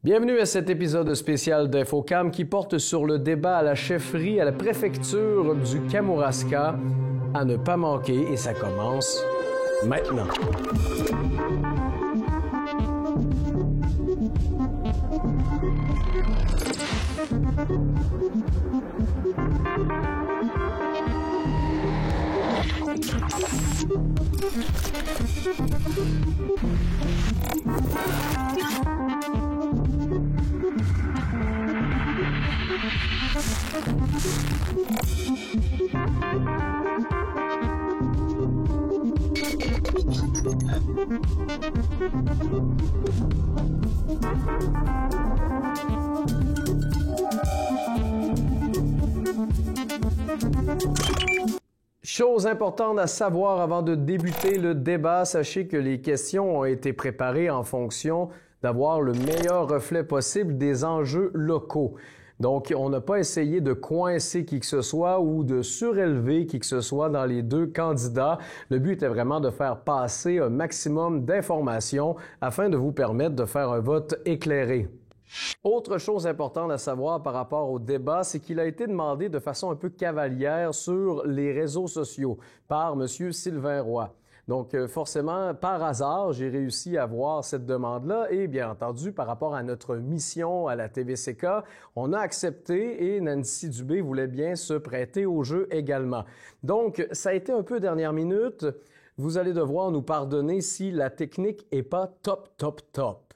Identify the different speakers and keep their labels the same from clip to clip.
Speaker 1: Bienvenue à cet épisode spécial d'InfoCam qui porte sur le débat à la chefferie à la préfecture du Kamouraska à ne pas manquer et ça commence maintenant. Chose importante à savoir avant de débuter le débat, sachez que les questions ont été préparées en fonction d'avoir le meilleur reflet possible des enjeux locaux. Donc, on n'a pas essayé de coincer qui que ce soit ou de surélever qui que ce soit dans les deux candidats. Le but était vraiment de faire passer un maximum d'informations afin de vous permettre de faire un vote éclairé. Autre chose importante à savoir par rapport au débat, c'est qu'il a été demandé de façon un peu cavalière sur les réseaux sociaux par M. Sylvain Roy. Donc, forcément, par hasard, j'ai réussi à voir cette demande-là et, bien entendu, par rapport à notre mission à la TVCK, on a accepté et Nancy Dubé voulait bien se prêter au jeu également. Donc, ça a été un peu dernière minute. Vous allez devoir nous pardonner si la technique est pas top.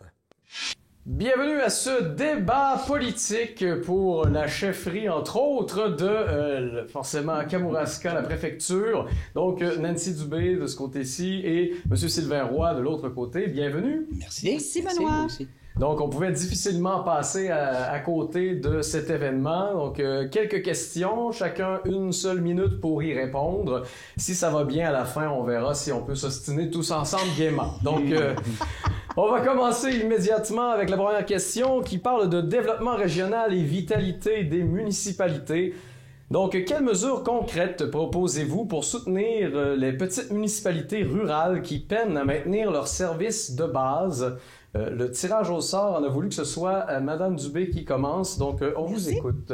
Speaker 1: Bienvenue à ce débat politique pour la chefferie, entre autres, de forcément Kamouraska, la préfecture. Donc, Nancy Dubé de ce côté-ci et M. Sylvain Roy de l'autre côté. Bienvenue.
Speaker 2: Merci.
Speaker 3: Merci, Benoît.
Speaker 2: Merci.
Speaker 1: Donc, on pouvait difficilement passer à côté de cet événement. Donc, quelques questions, chacun une seule minute pour y répondre. Si ça va bien à la fin, on verra si on peut s'ostiner tous ensemble gaiement. Donc, on va commencer immédiatement avec la première question qui parle de développement régional et vitalité des municipalités. Donc, quelles mesures concrètes proposez-vous pour soutenir les petites municipalités rurales qui peinent à maintenir leurs services de base? Le tirage au sort, on a voulu que ce soit Mme Dubé qui commence, donc on vous écoute.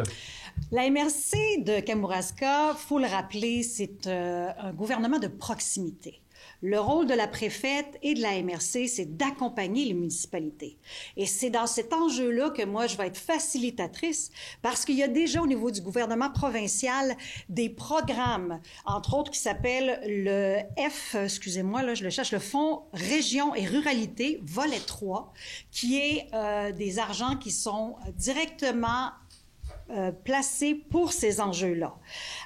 Speaker 3: La MRC de Kamouraska, faut le rappeler, c'est un gouvernement de proximité. Le rôle de la préfète et de la MRC, c'est d'accompagner les municipalités. Et c'est dans cet enjeu-là que moi, je vais être facilitatrice parce qu'il y a déjà au niveau du gouvernement provincial des programmes, entre autres qui s'appellent le le Fonds Région et Ruralité, volet 3, qui est des argents qui sont directement placés pour ces enjeux-là.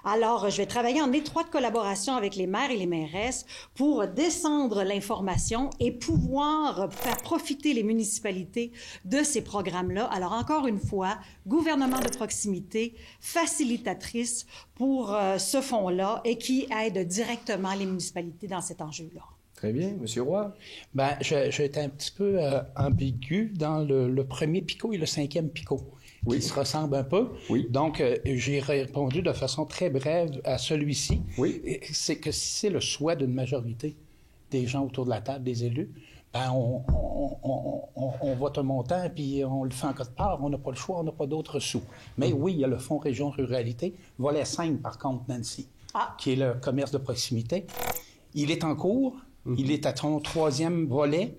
Speaker 3: Alors, je vais travailler en étroite collaboration avec les maires et les mairesses pour descendre l'information et pouvoir faire profiter les municipalités de ces programmes-là. Alors, encore une fois, gouvernement de proximité, facilitatrice pour ce fonds-là et qui aide directement les municipalités dans cet enjeu-là.
Speaker 1: Très bien. Monsieur Roy?
Speaker 2: Bien, j'ai été un petit peu ambigu dans le premier PICO et le cinquième PICO.
Speaker 1: Oui.
Speaker 2: Qui se ressemblent un peu.
Speaker 1: Oui.
Speaker 2: Donc, j'ai répondu de façon très brève à celui-ci.
Speaker 1: Oui.
Speaker 2: C'est que si c'est le souhait d'une majorité des gens autour de la table, des élus, ben on vote un montant puis on le fait en code part. On n'a pas le choix, on n'a pas d'autres sous. Mais oui, il y a le Fonds Région Ruralité. Volet 5, par contre, Nancy, qui est le commerce de proximité. Il est en cours. Il est à son troisième volet.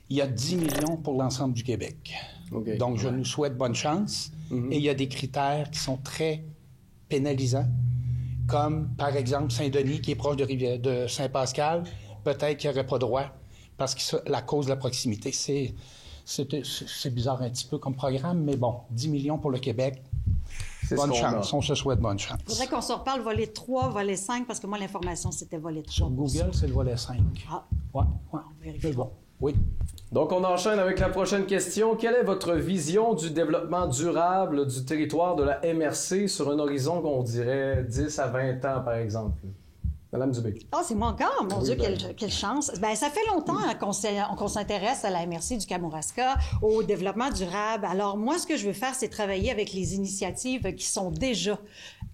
Speaker 2: Il y a 10 millions pour l'ensemble du Québec. Okay. Donc, je nous souhaite bonne chance. Et il y a des critères qui sont très pénalisants, comme, par exemple, Saint-Denis, qui est proche de Saint-Pascal, peut-être qu'il n'y aurait pas droit, parce que la cause de la proximité, c'est bizarre un petit peu comme programme, mais bon, 10 millions pour le Québec. Bonne chance. On se souhaite bonne chance.
Speaker 3: Il faudrait qu'on se reparle volet 3, volet 5, parce que moi, l'information, c'était volet 3.
Speaker 2: Sur Google, c'est le volet 5.
Speaker 3: Ah.
Speaker 2: Ouais.
Speaker 3: On vérifie.
Speaker 2: Bon. Oui.
Speaker 1: Donc, on enchaîne avec la prochaine question. Quelle est votre vision du développement durable du territoire de la MRC sur un horizon qu'on dirait 10 à 20 ans, par exemple? Madame Dubé.
Speaker 3: Ah, c'est moi encore? Mon Dieu,
Speaker 1: ben...
Speaker 3: quelle chance. Bien, ça fait longtemps qu'on s'intéresse à la MRC du Kamouraska, au développement durable. Alors, moi, ce que je veux faire, c'est travailler avec les initiatives qui sont déjà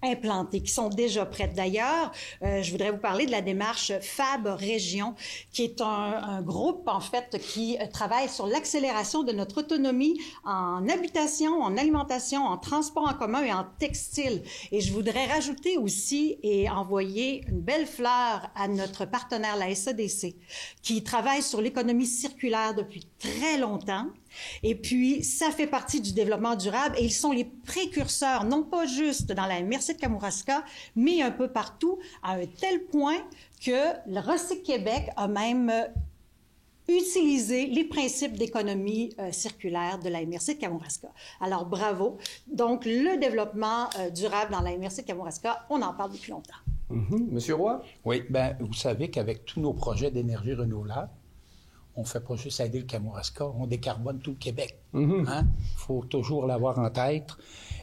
Speaker 3: implantées, qui sont déjà prêtes. D'ailleurs, je voudrais vous parler de la démarche FAB Région, qui est un groupe, en fait, qui travaille sur l'accélération de notre autonomie en habitation, en alimentation, en transport en commun et en textile. Et je voudrais rajouter aussi et envoyer une belle fleur à notre partenaire, la SADC, qui travaille sur l'économie circulaire depuis très longtemps. Et puis, ça fait partie du développement durable et ils sont les précurseurs, non pas juste dans la MRC de Kamouraska, mais un peu partout, à un tel point que le Recyc Québec a même utilisé les principes d'économie circulaire de la MRC de Kamouraska. Alors, bravo. Donc, le développement durable dans la MRC de Kamouraska, on en parle depuis longtemps.
Speaker 1: Monsieur Roy?
Speaker 2: Oui, bien, vous savez qu'avec tous nos projets d'énergie renouvelable, on ne fait pas juste aider le Kamouraska, on décarbone tout le Québec. Hein? Il faut toujours l'avoir en tête.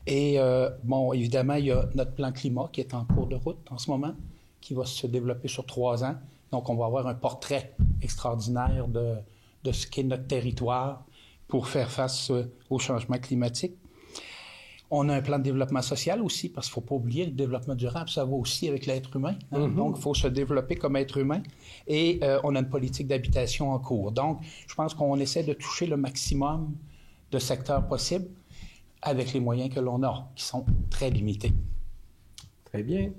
Speaker 2: Et bon, évidemment, il y a notre plan climat qui est en cours de route en ce moment, qui va se développer sur 3 ans. Donc, on va avoir un portrait extraordinaire de ce qu'est notre territoire pour faire face au changement climatique. On a un plan de développement social aussi, parce qu'il ne faut pas oublier le développement durable, ça va aussi avec l'être humain. Hein? Donc, il faut se développer comme être humain. Et on a une politique d'habitation en cours. Donc, je pense qu'on essaie de toucher le maximum de secteurs possibles avec les moyens que l'on a, qui sont très limités.
Speaker 1: Très bien.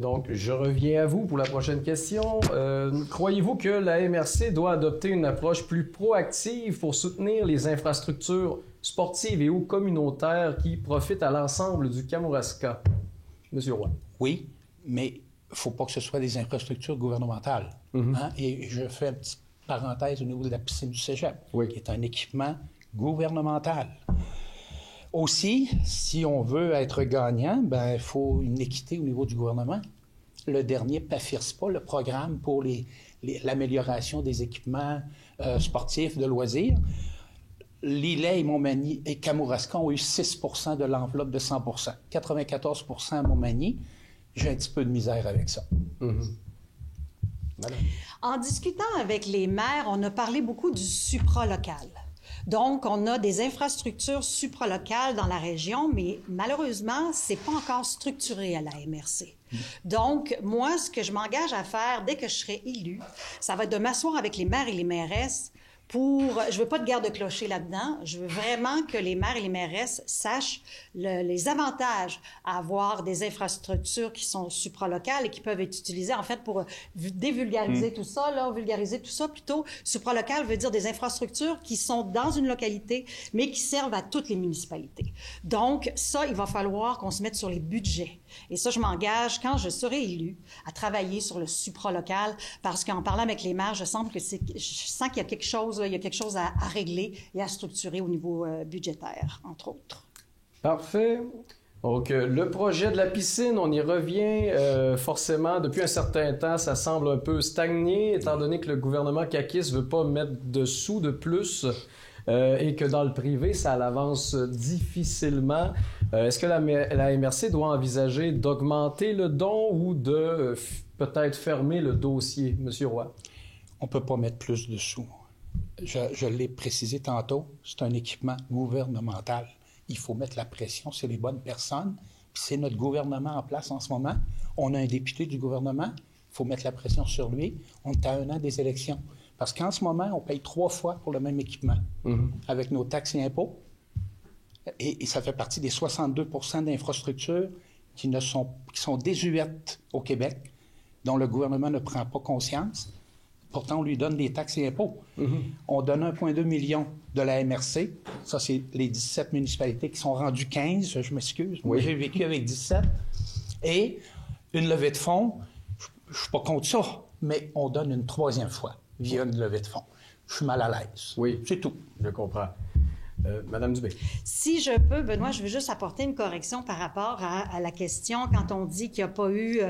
Speaker 1: Donc, je reviens à vous pour la prochaine question. Croyez-vous que la MRC doit adopter une approche plus proactive pour soutenir les infrastructures sportives et ou communautaires qui profitent à l'ensemble du Kamouraska? Monsieur Roy.
Speaker 2: Oui, mais il ne faut pas que ce soit des infrastructures gouvernementales. Hein? Et je fais une petite parenthèse au niveau de la piscine du Cégep, qui est un équipement gouvernemental. Aussi, si on veut être gagnant, ben, il faut une équité au niveau du gouvernement. Le dernier PAFIRSPA, le programme pour l'amélioration des équipements sportifs de loisirs, Lillet et Montmagny et Kamouraska ont eu 6 % de l'enveloppe de 100 %. 94 % à Montmagny. J'ai un petit peu de misère avec ça.
Speaker 3: En discutant avec les maires, on a parlé beaucoup du supralocal. Donc, on a des infrastructures supralocales dans la région, mais malheureusement, ce n'est pas encore structuré à la MRC. Donc, moi, ce que je m'engage à faire dès que je serai élue, ça va être de m'asseoir avec les maires et les mairesses je veux pas de guerre de clocher là-dedans. Je veux vraiment que les maires et les mairesses sachent les avantages à avoir des infrastructures qui sont supralocales et qui peuvent être utilisées, en fait, pour dévulgariser tout ça, vulgariser tout ça. Plutôt, supralocal veut dire des infrastructures qui sont dans une localité, mais qui servent à toutes les municipalités. Donc, ça, il va falloir qu'on se mette sur les budgets. Et ça, je m'engage, quand je serai élue, à travailler sur le supralocal, parce qu'en parlant avec les maires, je sens qu'il y a quelque chose, à régler et à structurer au niveau budgétaire, entre autres.
Speaker 1: Parfait. Donc, le projet de la piscine, on y revient. Forcément, depuis un certain temps, ça semble un peu stagné, étant donné que le gouvernement caquiste ne veut pas mettre de sous de plus et que dans le privé, ça avance difficilement. Est-ce que la MRC doit envisager d'augmenter le don ou de peut-être fermer le dossier, Monsieur Roy?
Speaker 2: On ne peut pas mettre plus de sous. Je l'ai précisé tantôt, c'est un équipement gouvernemental. Il faut mettre la pression sur les bonnes personnes. Puis c'est notre gouvernement en place en ce moment. On a un député du gouvernement. Il faut mettre la pression sur lui. On est à 1 an des élections. Parce qu'en ce moment, on paye 3 fois pour le même équipement avec nos taxes et impôts. Et ça fait partie des 62 % d'infrastructures qui sont désuètes au Québec, dont le gouvernement ne prend pas conscience. Pourtant, on lui donne des taxes et impôts. On donne 1,2 million de la MRC. Ça, c'est les 17 municipalités qui sont rendues 15. Je m'excuse. Moi, j'ai vécu avec 17. Et une levée de fonds, je ne suis pas contre ça, mais on donne une 3e fois via une levée de fonds. Je suis mal à l'aise.
Speaker 1: Oui.
Speaker 2: C'est tout.
Speaker 1: Je comprends. Madame Dubé.
Speaker 3: Si je peux, Benoît, je veux juste apporter une correction par rapport à la question. Quand on dit qu'il n'y a pas eu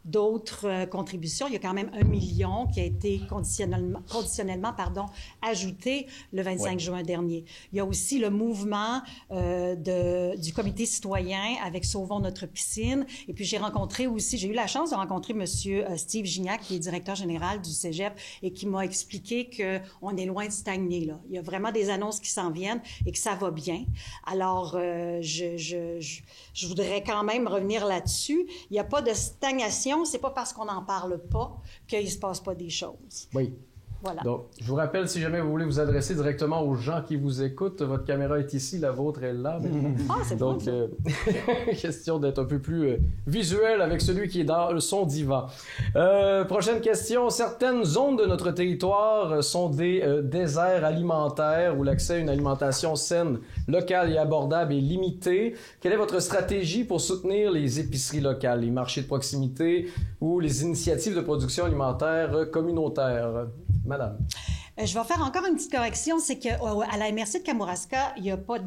Speaker 3: d'autres contributions, il y a quand même 1 million qui a été conditionnellement ajouté le 25 juin dernier. Il y a aussi le mouvement du comité citoyen avec Sauvons notre piscine. Et puis j'ai eu la chance de rencontrer M. Steve Gignac, qui est directeur général du Cégep, et qui m'a expliqué qu'on est loin de stagner, là. Il y a vraiment des annonces qui s'en viennent et que ça va bien. Alors, je voudrais quand même revenir là-dessus. Il n'y a pas de stagnation. C'est pas parce qu'on n'en parle pas qu'il ne se passe pas des choses.
Speaker 1: Oui.
Speaker 3: Voilà.
Speaker 1: Donc, je vous rappelle, si jamais vous voulez vous adresser directement aux gens qui vous écoutent, votre caméra est ici, la vôtre est là.
Speaker 3: Ah, c'est
Speaker 1: donc, question d'être un peu plus visuel avec celui qui est dans son divan. Prochaine question. Certaines zones de notre territoire sont des déserts alimentaires où l'accès à une alimentation saine, locale et abordable est limité. Quelle est votre stratégie pour soutenir les épiceries locales, les marchés de proximité ou les initiatives de production alimentaire communautaire? Madame.
Speaker 3: Je vais faire encore une petite correction, c'est qu'à la MRC de Kamouraska, il n'y a pas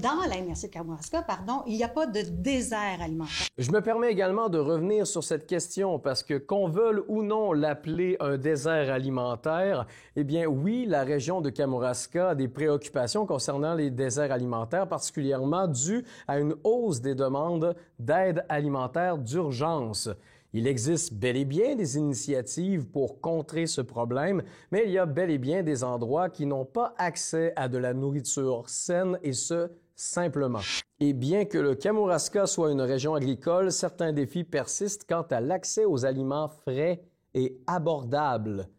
Speaker 3: de désert alimentaire.
Speaker 1: Je me permets également de revenir sur cette question parce que qu'on veuille ou non l'appeler un désert alimentaire, eh bien oui, la région de Kamouraska a des préoccupations concernant les déserts alimentaires, particulièrement dues à une hausse des demandes d'aide alimentaire d'urgence. Il existe bel et bien des initiatives pour contrer ce problème, mais il y a bel et bien des endroits qui n'ont pas accès à de la nourriture saine et ce, simplement. Et bien que le Kamouraska soit une région agricole, certains défis persistent quant à l'accès aux aliments frais et abordables.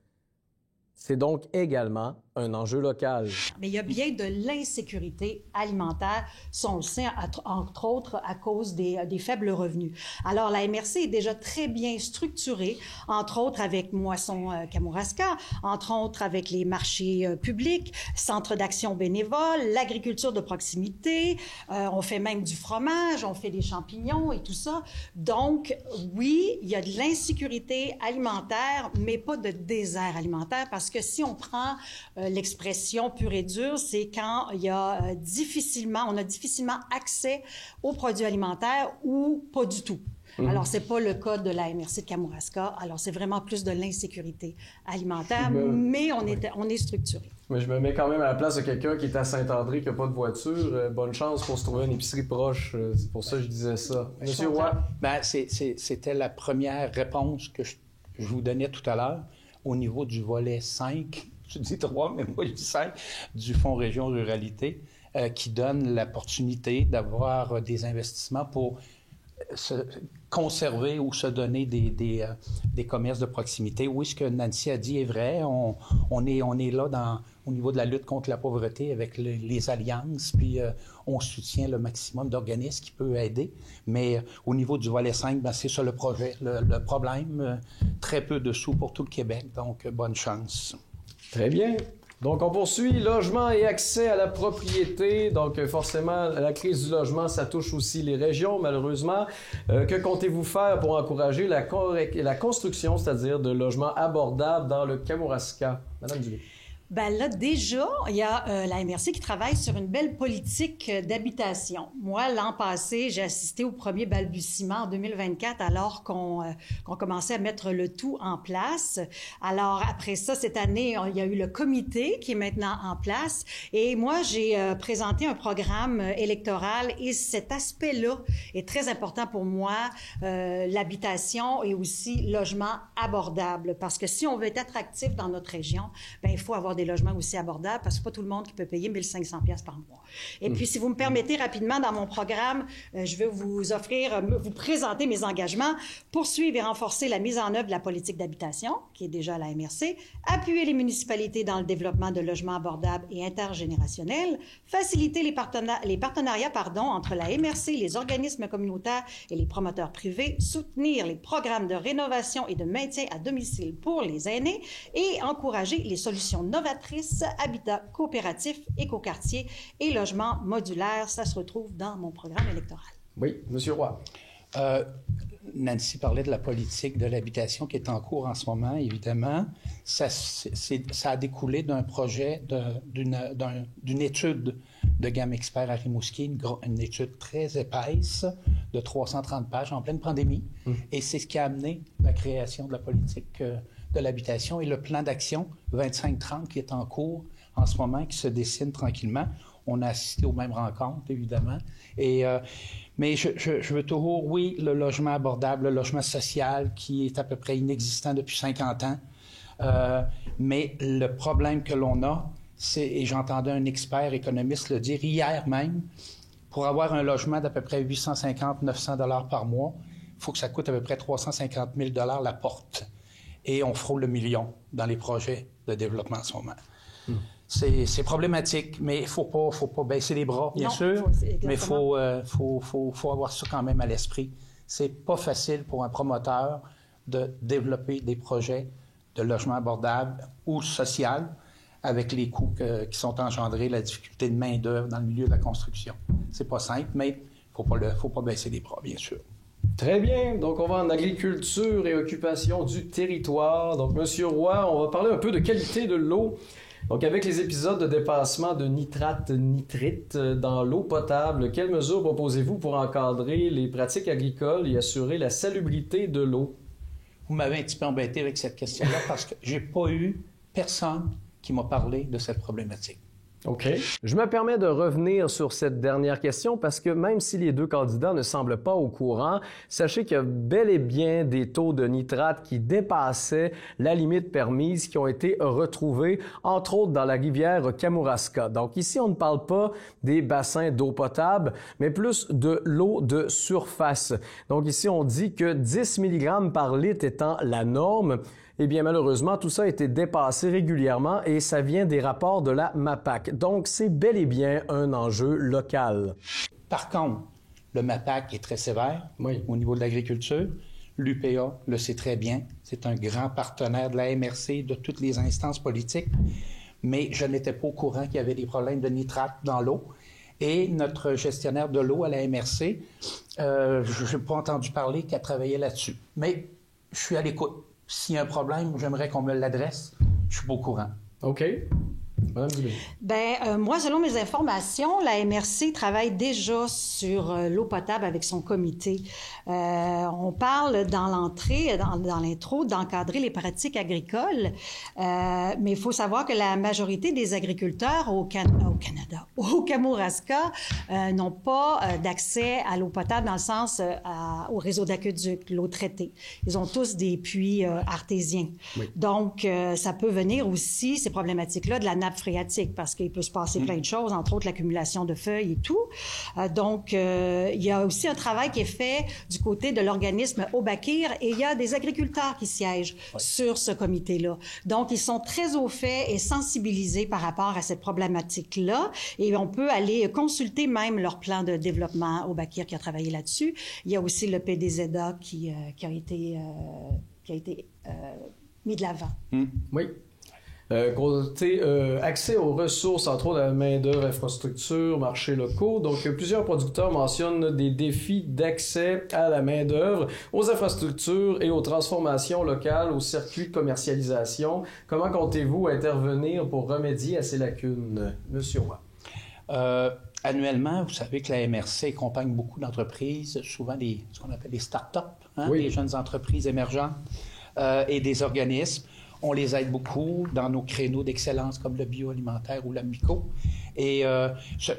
Speaker 1: C'est donc également un enjeu local.
Speaker 3: Mais il y a bien de l'insécurité alimentaire, ça on le sait, entre autres à cause des faibles revenus. Alors la MRC est déjà très bien structurée, entre autres avec Moisson Kamouraska, entre autres avec les marchés publics, centres d'action bénévoles, l'agriculture de proximité, on fait même du fromage, on fait des champignons et tout ça. Donc oui, il y a de l'insécurité alimentaire, mais pas de désert alimentaire, parce que si on prend l'expression pure et dure, c'est quand il y a on a difficilement accès aux produits alimentaires ou pas du tout. Alors, c'est pas le cas de la MRC de Kamouraska. Alors, c'est vraiment plus de l'insécurité alimentaire, mais on est structuré.
Speaker 1: Mais je me mets quand même à la place de quelqu'un qui est à Saint-André, qui n'a pas de voiture. Bonne chance pour se trouver une épicerie proche. C'est pour ça que je disais ça. Monsieur Roy?
Speaker 2: Ben, c'était la première réponse que je vous donnais tout à l'heure au niveau du volet 5. Je dis 3, mais moi je dis 5, du Fonds Région Ruralité, qui donne l'opportunité d'avoir des investissements pour se conserver ou se donner des commerces de proximité. Oui, ce que Nancy a dit est vrai. On est là au niveau de la lutte contre la pauvreté avec les alliances, puis on soutient le maximum d'organismes qui peuvent aider. Mais au niveau du volet 5, ben, c'est ça le projet. Le problème, très peu de sous pour tout le Québec, donc bonne chance.
Speaker 1: Très bien. Donc, on poursuit. Logement et accès à la propriété. Donc, forcément, la crise du logement, ça touche aussi les régions, malheureusement. Que comptez-vous faire pour encourager la construction, c'est-à-dire de logements abordables dans le Kamouraska? Madame Dubé.
Speaker 3: Ben là, déjà, il y a la MRC qui travaille sur une belle politique d'habitation. Moi, l'an passé, j'ai assisté au premier balbutiement en 2024 alors qu'on commençait à mettre le tout en place. Alors, après ça, cette année, il y a eu le comité qui est maintenant en place. Et moi, j'ai présenté un programme électoral et cet aspect-là est très important pour moi, l'habitation et aussi logement abordable. Parce que si on veut être attractif dans notre région, ben il faut avoir des logements aussi abordables parce que c'est pas tout le monde qui peut payer 1 500 $ par mois. Et puis, si vous me permettez rapidement, dans mon programme, je vais vous présenter mes engagements, poursuivre et renforcer la mise en œuvre de la politique d'habitation, qui est déjà à la MRC, appuyer les municipalités dans le développement de logements abordables et intergénérationnels, faciliter les partenariats entre la MRC, les organismes communautaires et les promoteurs privés, soutenir les programmes de rénovation et de maintien à domicile pour les aînés et encourager les solutions novatrices, habitat coopératif, écoquartier et logement modulaire. Ça se retrouve dans mon programme électoral.
Speaker 1: Oui, Monsieur Roy.
Speaker 2: Nancy parlait de la politique de l'habitation qui est en cours en ce moment, évidemment. Ça a découlé d'un projet, d'une étude de Gamme Expert à Rimouski, une étude très épaisse de 330 pages en pleine pandémie. Et c'est ce qui a amené la création de la politique de l'habitation et le plan d'action 25-30 qui est en cours en ce moment, qui se dessine tranquillement. On a assisté aux mêmes rencontres, évidemment. Mais je veux toujours, oui, le logement abordable, le logement social qui est à peu près inexistant depuis 50 ans. Mais le problème que l'on a, et j'entendais un expert économiste le dire hier même, pour avoir un logement d'à peu près 850-900 $ par mois, il faut que ça coûte à peu près 350 000 $ la porte. Et on frôle le million dans les projets de développement en ce moment. C'est problématique, mais il ne faut pas baisser les bras, bien sûr, mais il faut avoir ça quand même à l'esprit. C'est pas facile pour un promoteur de développer des projets de logement abordable ou social avec les coûts qui sont engendrés, la difficulté de main-d'œuvre dans le milieu de la construction. C'est pas simple, mais il ne faut pas baisser les bras, bien sûr.
Speaker 1: Très bien. Donc, on va en agriculture et occupation du territoire. Donc, Monsieur Roy, on va parler un peu de qualité de l'eau. Donc, avec les épisodes de dépassement de nitrite dans l'eau potable, quelles mesures proposez-vous pour encadrer les pratiques agricoles et assurer la salubrité de l'eau?
Speaker 2: Vous m'avez un petit peu embêté avec cette question-là parce que j'ai pas eu personne qui m'a parlé de cette problématique.
Speaker 1: OK. Je me permets de revenir sur cette dernière question parce que même si les deux candidats ne semblent pas au courant, sachez qu'il y a bel et bien des taux de nitrate qui dépassaient la limite permise qui ont été retrouvés, entre autres dans la rivière Kamouraska. Donc ici, on ne parle pas des bassins d'eau potable, mais plus de l'eau de surface. Donc ici, on dit que 10 mg par litre étant la norme. Eh bien, malheureusement, tout ça a été dépassé régulièrement et ça vient des rapports de la MAPAC. Donc, c'est bel et bien un enjeu local.
Speaker 2: Par contre, le MAPAC est très sévère au niveau de l'agriculture. L'UPA le sait très bien. C'est un grand partenaire de la MRC, de toutes les instances politiques. Mais je n'étais pas au courant qu'il y avait des problèmes de nitrate dans l'eau. Et notre gestionnaire de l'eau à la MRC, je n'ai pas entendu parler qu'elle travaillait là-dessus. Mais je suis à l'écoute. S'il y a un problème, j'aimerais qu'on me l'adresse. Je suis pas au courant.
Speaker 1: OK. Madame Dubé.
Speaker 3: Moi, selon mes informations, la MRC travaille déjà sur l'eau potable avec son comité. On parle dans l'intro, d'encadrer les pratiques agricoles, mais il faut savoir que la majorité des agriculteurs au Canada, au Kamouraska, n'ont pas d'accès à l'eau potable dans le sens au réseau d'aqueduc, l'eau traitée. Ils ont tous des puits artésiens. Oui. Donc, ça peut venir aussi, ces problématiques-là, de la nappe phréatique, parce qu'il peut se passer plein de choses, entre autres l'accumulation de feuilles et tout. Donc, il y a aussi un travail qui est fait du côté de l'organisme Obakir et il y a des agriculteurs qui siègent sur ce comité-là. Donc, ils sont très au fait et sensibilisés par rapport à cette problématique-là et on peut aller consulter même leur plan de développement Obakir qui a travaillé là-dessus. Il y a aussi le PDZA qui a été mis de l'avant.
Speaker 1: Oui. Côté accès aux ressources, entre autres la main-d'œuvre, infrastructure, marchés locaux. Donc, plusieurs producteurs mentionnent des défis d'accès à la main-d'œuvre, aux infrastructures et aux transformations locales, aux circuits de commercialisation. Comment comptez-vous intervenir pour remédier à ces lacunes, Monsieur Roy?
Speaker 2: Annuellement, vous savez que la MRC accompagne beaucoup d'entreprises, souvent ce qu'on appelle des start-up, des jeunes entreprises émergentes et des organismes. On les aide beaucoup dans nos créneaux d'excellence comme le bioalimentaire ou la myco. Et que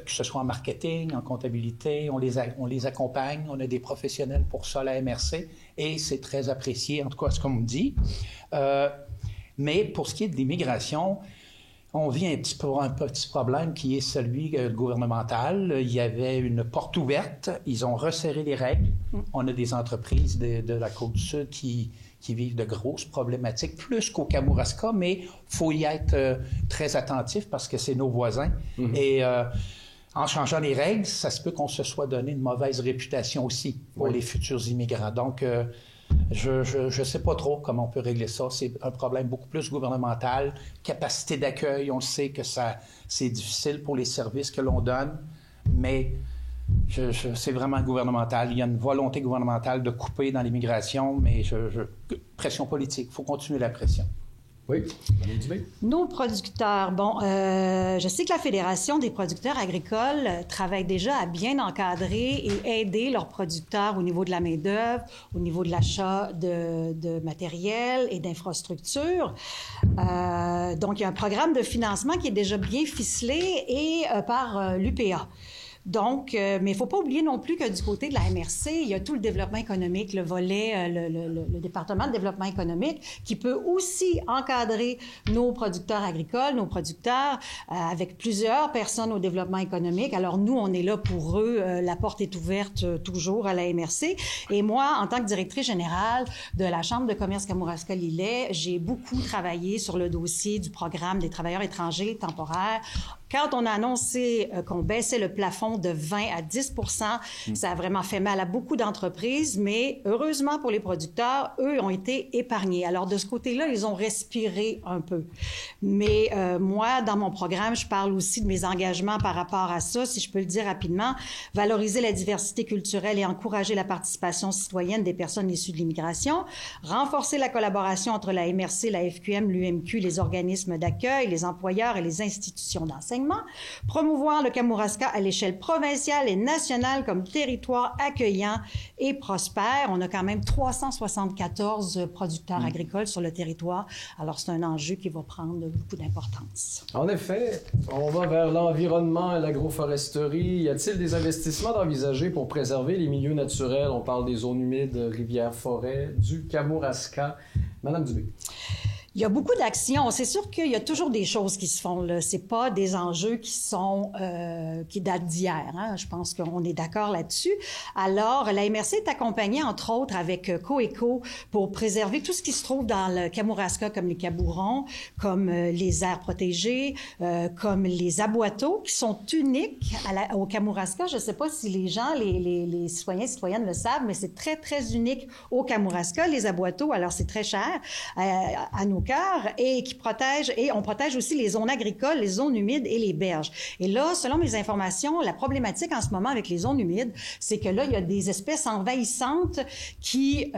Speaker 2: ce soit en marketing, en comptabilité, on les accompagne. On a des professionnels pour ça à la MRC et c'est très apprécié, en tout cas, ce qu'on me dit. Mais pour ce qui est de l'immigration, on vit un petit problème qui est celui gouvernemental. Il y avait une porte ouverte. Ils ont resserré les règles. On a des entreprises de la Côte-du-Sud qui vivent de grosses problématiques, plus qu'au Kamouraska, mais il faut y être très attentif parce que c'est nos voisins. Et en changeant les règles, ça se peut qu'on se soit donné une mauvaise réputation aussi pour les futurs immigrants. Donc, je ne sais pas trop comment on peut régler ça. C'est un problème beaucoup plus gouvernemental. Capacité d'accueil, on le sait que c'est difficile pour les services que l'on donne, mais c'est vraiment gouvernemental. Il y a une volonté gouvernementale de couper dans l'immigration, mais pression politique. Il faut continuer la pression.
Speaker 1: Oui, Mme Dubé.
Speaker 3: Nos producteurs, je sais que la Fédération des producteurs agricoles travaille déjà à bien encadrer et aider leurs producteurs au niveau de la main-d'œuvre, au niveau de l'achat de matériel et d'infrastructures. Donc, il y a un programme de financement qui est déjà bien ficelé et par l'UPA. Donc, mais il ne faut pas oublier non plus que du côté de la MRC, il y a tout le développement économique, le volet, le département de développement économique, qui peut aussi encadrer nos producteurs agricoles, nos producteurs, avec plusieurs personnes au développement économique. Alors, nous, on est là pour eux. La porte est ouverte toujours à la MRC. Et moi, en tant que directrice générale de la Chambre de commerce Kamouraska-Lillet, j'ai beaucoup travaillé sur le dossier du programme des travailleurs étrangers temporaires. Quand on a annoncé qu'on baissait le plafond de 20 à 10 ça a vraiment fait mal à beaucoup d'entreprises, mais heureusement pour les producteurs, eux ont été épargnés. Alors, de ce côté-là, ils ont respiré un peu. Mais moi, dans mon programme, je parle aussi de mes engagements par rapport à ça, si je peux le dire rapidement, valoriser la diversité culturelle et encourager la participation citoyenne des personnes issues de l'immigration, renforcer la collaboration entre la MRC, la FQM, l'UMQ, les organismes d'accueil, les employeurs et les institutions d'enseignement, promouvoir le Kamouraska à l'échelle provinciale et nationale comme territoire accueillant et prospère. On a quand même 374 producteurs agricoles sur le territoire. Alors, c'est un enjeu qui va prendre beaucoup d'importance.
Speaker 1: En effet, on va vers l'environnement et l'agroforesterie. Y a-t-il des investissements d'envisager pour préserver les milieux naturels? On parle des zones humides, rivières, forêts, du Kamouraska. Madame Dubé.
Speaker 3: Il y a beaucoup d'actions. C'est sûr qu'il y a toujours des choses qui se font là. C'est pas des enjeux qui datent d'hier. Hein? Je pense qu'on est d'accord là-dessus. Alors, la MRC est accompagnée, entre autres, avec Coeco pour préserver tout ce qui se trouve dans le Kamouraska, comme les cabourons, comme les aires protégées, comme les aboiteaux, qui sont uniques au Kamouraska. Je ne sais pas si les gens, les citoyens et citoyennes le savent, mais c'est très, très unique au Kamouraska, les aboiteaux. Alors, c'est très cher à nos et qui protège, et on protège aussi les zones agricoles, les zones humides et les berges. Et là, selon mes informations, la problématique en ce moment avec les zones humides, c'est que là, il y a des espèces envahissantes qui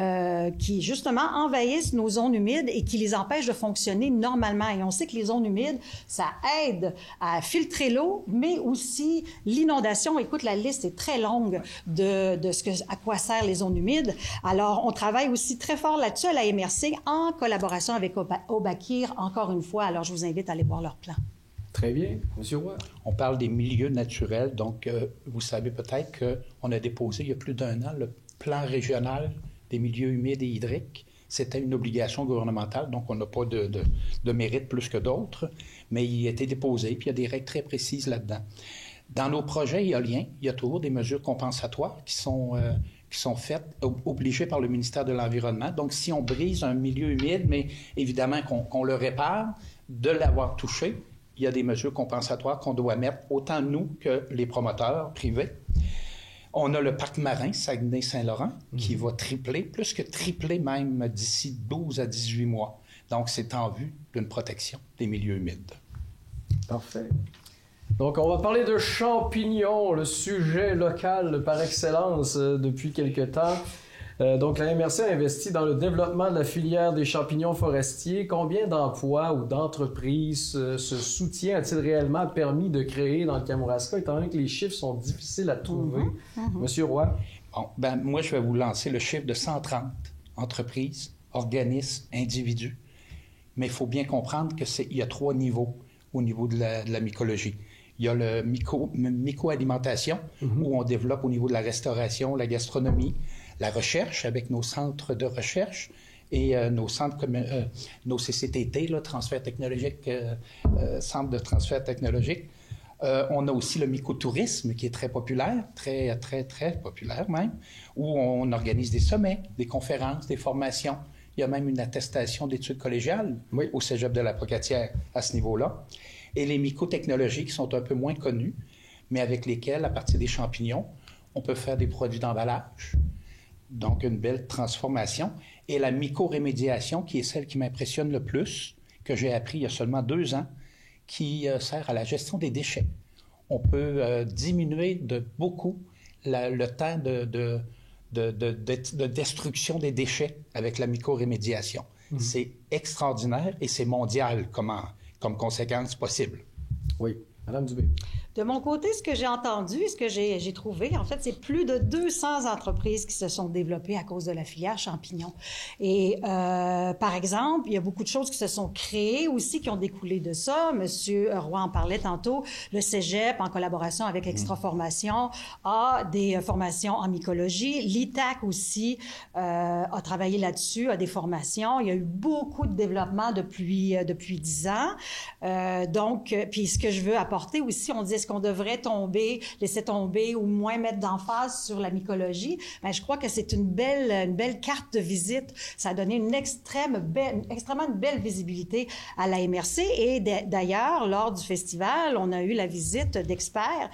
Speaker 3: justement envahissent nos zones humides et qui les empêchent de fonctionner normalement. Et on sait que les zones humides, ça aide à filtrer l'eau, mais aussi l'inondation. Écoute, la liste est très longue à quoi servent les zones humides. Alors, on travaille aussi très fort là-dessus à la MRC en collaboration avec Obakir, encore une fois. Alors, je vous invite à aller voir leur plan.
Speaker 1: Très bien. Monsieur Roy.
Speaker 2: On parle des milieux naturels. Donc, vous savez peut-être qu'on a déposé il y a plus d'1 an le plan régional des milieux humides et hydriques. C'était une obligation gouvernementale, donc on n'a pas de mérite plus que d'autres, mais il a été déposé, puis il y a des règles très précises là-dedans. Dans nos projets éoliens, il y a toujours des mesures compensatoires qui sont faites, obligées par le ministère de l'Environnement. Donc, si on brise un milieu humide, mais évidemment qu'on le répare, de l'avoir touché, il y a des mesures compensatoires qu'on doit mettre, autant nous que les promoteurs privés. On a le parc marin Saguenay-Saint-Laurent qui va tripler, plus que tripler même d'ici 12 à 18 mois. Donc, c'est en vue d'une protection des milieux humides.
Speaker 1: Parfait. Donc, on va parler de champignons, le sujet local par excellence depuis quelque temps. Donc, la MRC a investi dans le développement de la filière des champignons forestiers. Combien d'emplois ou d'entreprises ce soutien a-t-il réellement permis de créer dans le Kamouraska, étant donné que les chiffres sont difficiles à trouver? Monsieur Roy?
Speaker 2: Bon, moi, je vais vous lancer le chiffre de 130 entreprises, organismes, individus. Mais il faut bien comprendre qu'il y a 3 niveaux au niveau de la mycologie. Il y a le myco-alimentation, où on développe au niveau de la restauration, la gastronomie, la recherche avec nos centres de recherche et nos centres comme nos CCTT, là, transfert technologique, centre de transfert technologique. On a aussi le mycotourisme qui est très populaire, très, très, très populaire même, où on organise des sommets, des conférences, des formations. Il y a même une attestation d'études collégiales au Cégep de la Pocatière à ce niveau-là. Et les mycotechnologies qui sont un peu moins connues, mais avec lesquelles, à partir des champignons, on peut faire des produits d'emballage. Donc, une belle transformation. Et la mycorémédiation, qui est celle qui m'impressionne le plus, que j'ai appris il y a seulement 2 ans, qui sert à la gestion des déchets. On peut diminuer de beaucoup le temps de destruction des déchets avec la mycorémédiation. C'est extraordinaire et c'est mondial comme conséquence possible.
Speaker 1: Oui. Madame Dubé.
Speaker 3: De mon côté, ce que j'ai entendu, ce que j'ai trouvé, en fait, c'est plus de 200 entreprises qui se sont développées à cause de la filière champignons. Et par exemple, il y a beaucoup de choses qui se sont créées aussi, qui ont découlé de ça. Monsieur Roy en parlait tantôt. Le Cégep, en collaboration avec Extra Formation, a des formations en mycologie. L'ITAC aussi a travaillé là-dessus, a des formations. Il y a eu beaucoup de développement depuis 10 ans. Donc, puis ce que je veux apporter aussi, on dit est-ce qu'on devrait laisser tomber ou moins mettre d'emphase sur la mycologie? Bien, je crois que c'est une belle carte de visite. Ça a donné une extrêmement belle visibilité à la MRC. Et d'ailleurs, lors du festival, on a eu la visite d'experts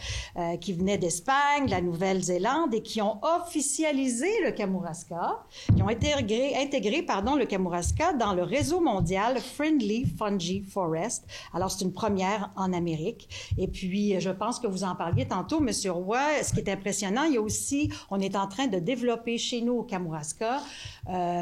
Speaker 3: qui venaient d'Espagne, de la Nouvelle-Zélande et qui ont officialisé le Kamouraska, qui ont intégré le Kamouraska dans le réseau mondial Friendly Fungi Forest. Alors, c'est une première en Amérique. Et puis, je pense que vous en parliez tantôt, M. Roy. Ce qui est impressionnant, il y a aussi, on est en train de développer chez nous au Kamouraska,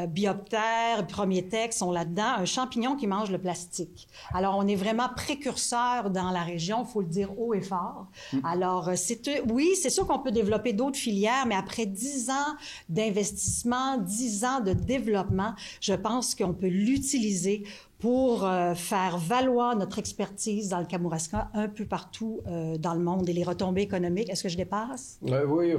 Speaker 3: Bioptère, Promietex sont là-dedans, un champignon qui mange le plastique. Alors, on est vraiment précurseur dans la région, il faut le dire haut et fort. Alors, oui, c'est sûr qu'on peut développer d'autres filières, mais après 10 ans d'investissement, 10 ans de développement, je pense qu'on peut l'utiliser pour faire valoir notre expertise dans le Kamouraska un peu partout dans le monde et les retombées économiques. Est-ce que je dépasse?
Speaker 1: Oui,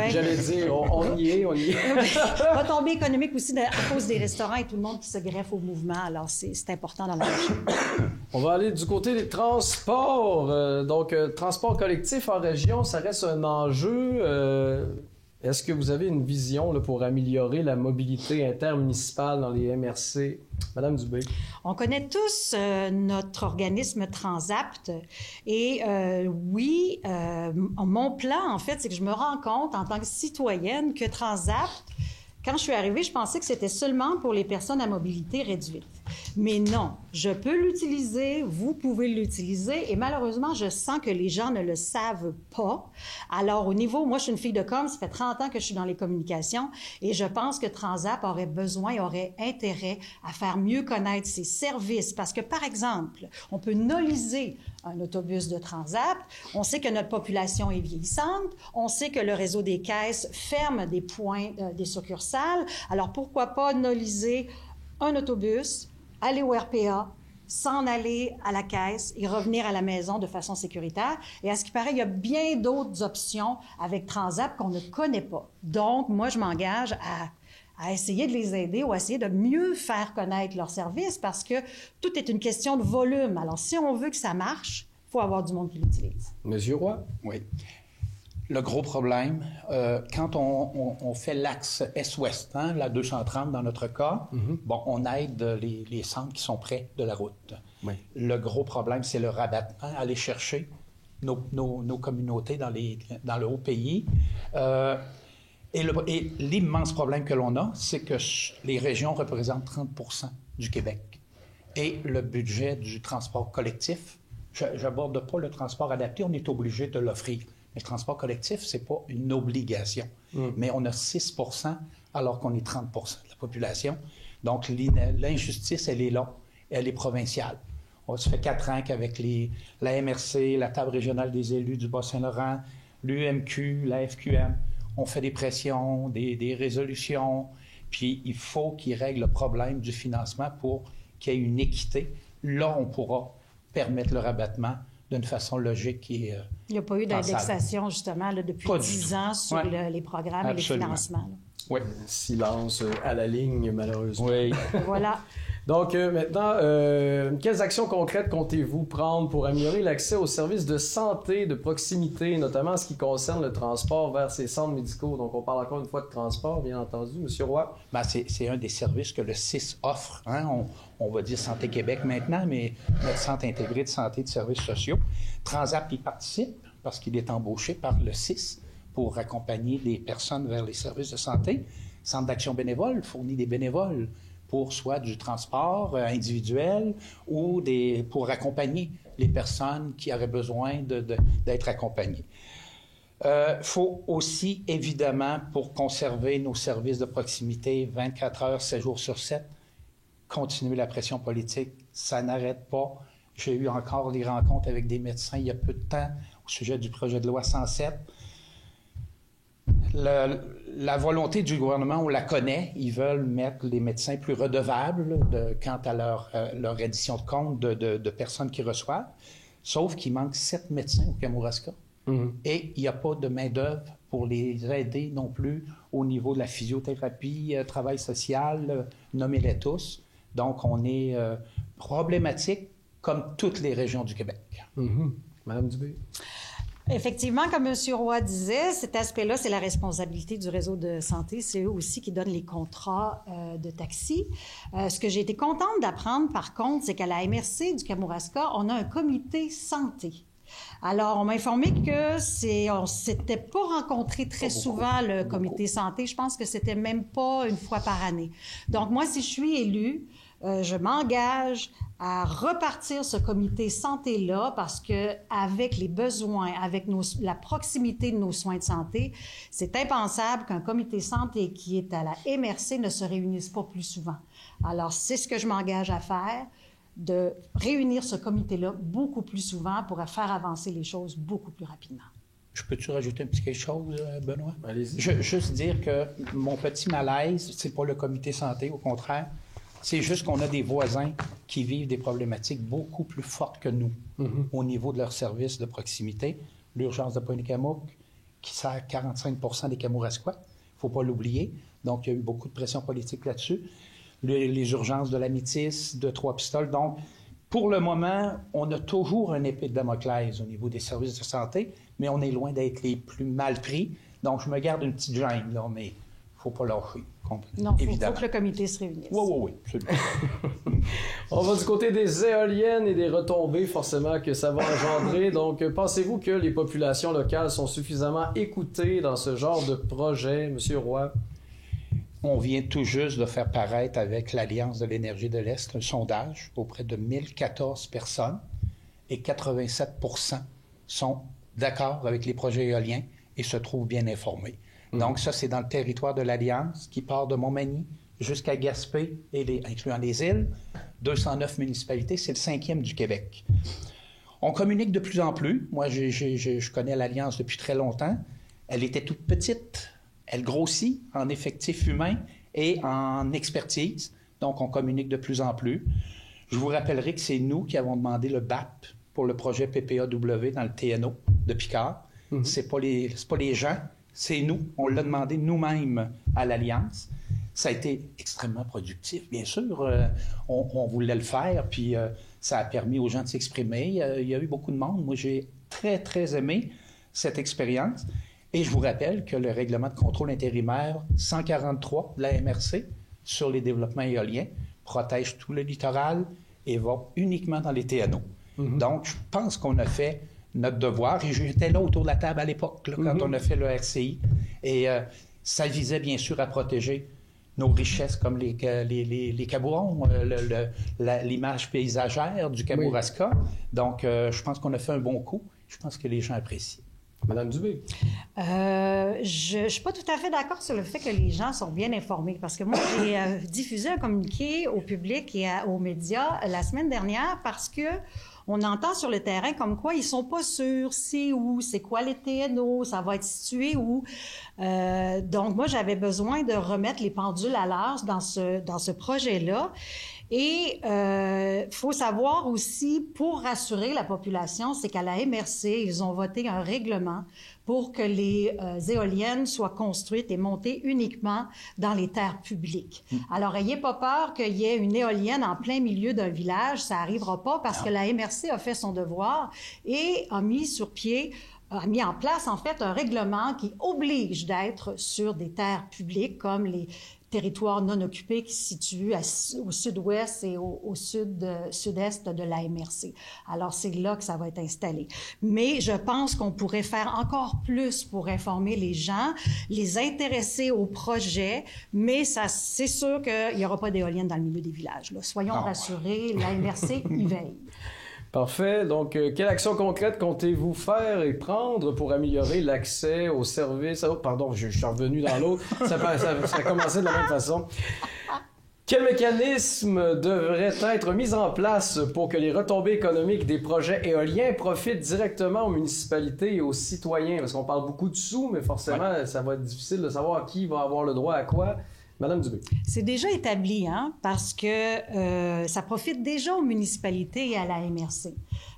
Speaker 1: j'allais dire, on y est.
Speaker 3: Retombées économiques aussi à cause des restaurants et tout le monde qui se greffe au mouvement. Alors, c'est important dans la région.
Speaker 1: On va aller du côté des transports. Transport collectif en région, ça reste un enjeu. Est-ce que vous avez une vision là, pour améliorer la mobilité intermunicipale dans les MRC? Madame Dubé.
Speaker 3: On connaît tous notre organisme Transapt et oui, mon plan, en fait, c'est que je me rends compte en tant que citoyenne que Transapt, quand je suis arrivée, je pensais que c'était seulement pour les personnes à mobilité réduite. Mais non, je peux l'utiliser, vous pouvez l'utiliser et malheureusement, je sens que les gens ne le savent pas. Alors, au niveau, moi, je suis une fille de com, ça fait 30 ans que je suis dans les communications et je pense que Transapt aurait intérêt à faire mieux connaître ses services parce que, par exemple, on peut noliser un autobus de Transapt. On sait que notre population est vieillissante. On sait que le réseau des caisses ferme des points, des succursales. Alors, pourquoi pas noliser un autobus, aller au RPA, s'en aller à la caisse et revenir à la maison de façon sécuritaire. Et à ce qui paraît, il y a bien d'autres options avec Transapt qu'on ne connaît pas. Donc, moi, je m'engage à essayer de les aider ou à essayer de mieux faire connaître leurs services parce que tout est une question de volume. Alors, si on veut que ça marche, il faut avoir du monde qui l'utilise.
Speaker 1: Monsieur Roy?
Speaker 2: Oui. Le gros problème, quand on fait l'axe Est-Ouest, la 230 dans notre cas, on aide les centres qui sont près de la route. Oui. Le gros problème, c'est le rabattement, aller chercher nos communautés dans le haut pays. Et l'immense problème que l'on a, c'est que les régions représentent 30% du Québec. Et le budget du transport collectif, je n'aborde pas le transport adapté, on est obligé de l'offrir. Mais le transport collectif, ce n'est pas une obligation. Mais on a 6% alors qu'on est 30% de la population. Donc, l'injustice, elle est là. Elle est provinciale. Ça fait 4 ans qu'avec la MRC, la Table régionale des élus du Bas-Saint-Laurent, l'UMQ, la FQM, on fait des pressions, des résolutions. Puis, il faut qu'ils règlent le problème du financement pour qu'il y ait une équité. Là, on pourra permettre le rabattement d'une façon logique et
Speaker 3: il n'y a pas eu d'indexation, justement, là, depuis 10 ans sur les programmes et les financements.
Speaker 1: Oui. Silence à la ligne, malheureusement.
Speaker 2: Oui.
Speaker 3: Voilà.
Speaker 1: Donc, maintenant, quelles actions concrètes comptez-vous prendre pour améliorer l'accès aux services de santé de proximité, notamment en ce qui concerne le transport vers ces centres médicaux? Donc, on parle encore une fois de transport, bien entendu. Monsieur Roy?
Speaker 2: C'est un des services que le CIS offre. On va dire Santé Québec maintenant, mais notre Centre intégré de santé et de services sociaux. Transapt y participe parce qu'il est embauché par le CIS pour accompagner des personnes vers les services de santé. Centre d'action bénévole fournit des bénévoles pour soit du transport individuel ou pour accompagner les personnes qui auraient besoin d'être accompagnées. Faut aussi, évidemment, pour conserver nos services de proximité 24 heures, 7 jours sur 7, continuer la pression politique. Ça n'arrête pas. J'ai eu encore des rencontres avec des médecins il y a peu de temps au sujet du projet de loi 107. La volonté du gouvernement, on la connaît. Ils veulent mettre les médecins plus redevables quant à leur reddition de compte de personnes qui reçoivent. Sauf qu'il manque 7 médecins au Kamouraska. Et il n'y a pas de main-d'œuvre pour les aider non plus au niveau de la physiothérapie, travail social, nommez-les tous. Donc, on est problématique comme toutes les régions du Québec.
Speaker 1: Madame Dubé.
Speaker 3: Effectivement, comme M. Roy disait, cet aspect-là, c'est la responsabilité du réseau de santé. C'est eux aussi qui donnent les contrats de taxi. Ce que j'ai été contente d'apprendre, par contre, c'est qu'à la MRC du Kamouraska, on a un comité santé. Alors, on m'a informé que on s'était pas rencontré très souvent, le comité santé. Je pense que c'était même pas une fois par année. Donc, moi, si je suis élue, je m'engage à repartir ce comité santé-là parce que avec les besoins, avec la proximité de nos soins de santé, c'est impensable qu'un comité santé qui est à la MRC ne se réunisse pas plus souvent. Alors, c'est ce que je m'engage à faire, de réunir ce comité-là beaucoup plus souvent pour faire avancer les choses beaucoup plus rapidement.
Speaker 2: Je peux-tu rajouter un petit quelque chose, Benoît?
Speaker 1: Allez-y.
Speaker 2: Juste dire que mon petit malaise, c'est pas le comité santé, au contraire. C'est juste qu'on a des voisins qui vivent des problématiques beaucoup plus fortes que nous au niveau de leurs services de proximité. L'urgence de Pointe-Camouk, qui sert 45 des Kamouraskois, il ne faut pas l'oublier. Donc, il y a eu beaucoup de pression politique là-dessus. Les urgences de la Métis, de Trois-Pistoles. Donc, pour le moment, on a toujours un épée de Damoclès au niveau des services de santé, mais on est loin d'être les plus mal pris. Donc, je me garde une petite gêne, là, mais il ne faut pas lâcher.
Speaker 3: Non, il faut que le comité se réunisse.
Speaker 2: Oui, absolument.
Speaker 1: On va du côté des éoliennes et des retombées, forcément, que ça va engendrer. Donc, pensez-vous que les populations locales sont suffisamment écoutées dans ce genre de projet, M. Roy?
Speaker 2: On vient tout juste de faire paraître avec l'Alliance de l'énergie de l'Est un sondage auprès de 1014 personnes et 87 % sont d'accord avec les projets éoliens et se trouvent bien informés. Donc ça, c'est dans le territoire de l'Alliance qui part de Montmagny jusqu'à Gaspé, incluant les îles. 209 municipalités, c'est le 5e du Québec. On communique de plus en plus. Moi, je connais l'Alliance depuis très longtemps. Elle était toute petite. Elle grossit en effectifs humains et en expertise. Donc, on communique de plus en plus. Je vous rappellerai que c'est nous qui avons demandé le BAP pour le projet PPAW dans le TNO de Picard. C'est pas les gens, c'est nous. On l'a demandé nous-mêmes à l'Alliance. Ça a été extrêmement productif, bien sûr. On voulait le faire, puis ça a permis aux gens de s'exprimer. Il y a eu beaucoup de monde. Moi, j'ai très, très aimé cette expérience. Et je vous rappelle que le règlement de contrôle intérimaire 143 de la MRC sur les développements éoliens protège tout le littoral et va uniquement dans les TNO. Donc, je pense qu'on a fait notre devoir. Et j'étais là autour de la table à l'époque, là, quand on a fait le RCI. Et ça visait bien sûr à protéger nos richesses comme les cabourons, l'image paysagère du Kamouraska. Donc, je pense qu'on a fait un bon coup. Je pense que les gens apprécient.
Speaker 1: Madame Dubé.
Speaker 3: Je ne suis pas tout à fait d'accord sur le fait que les gens sont bien informés, parce que moi, j'ai diffusé un communiqué au public et aux médias la semaine dernière parce que on entend sur le terrain comme quoi ils sont pas sûrs c'est où, c'est quoi les TNO, ça va être situé où. Donc, moi, j'avais besoin de remettre les pendules à l'heure dans ce projet-là. Et faut savoir aussi, pour rassurer la population, c'est qu'à la MRC, ils ont voté un règlement pour que les éoliennes soient construites et montées uniquement dans les terres publiques. Alors, ayez pas peur qu'il y ait une éolienne en plein milieu d'un village, ça n'arrivera pas parce que la MRC a fait son devoir et a mis en place, en fait, un règlement qui oblige d'être sur des terres publiques comme les territoires non occupés qui se situent au sud-ouest et au sud-est de la MRC. Alors, c'est là que ça va être installé. Mais je pense qu'on pourrait faire encore plus pour informer les gens, les intéresser au projet, mais c'est sûr qu'il n'y aura pas d'éoliennes dans le milieu des villages. Là. Soyons rassurés, la MRC y veille.
Speaker 1: Parfait. Donc, quelle action concrète comptez-vous faire et prendre pour améliorer l'accès aux services? Oh, pardon, je suis revenu dans l'autre. Ça a commencé de la même façon. Quel mécanisme devrait être mis en place pour que les retombées économiques des projets éoliens profitent directement aux municipalités et aux citoyens? Parce qu'on parle beaucoup de sous, mais forcément, ça va être difficile de savoir qui va avoir le droit à quoi. Madame Dubé.
Speaker 3: C'est déjà établi, hein, parce que ça profite déjà aux municipalités et à la MRC.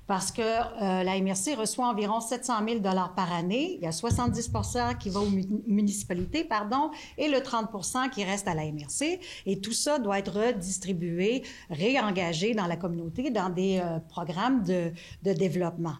Speaker 3: Parce que la MRC reçoit environ 700 000 $ par année. Il y a 70 % qui va aux municipalités, et le 30 % qui reste à la MRC. Et tout ça doit être redistribué, réengagé dans la communauté, dans des programmes de développement.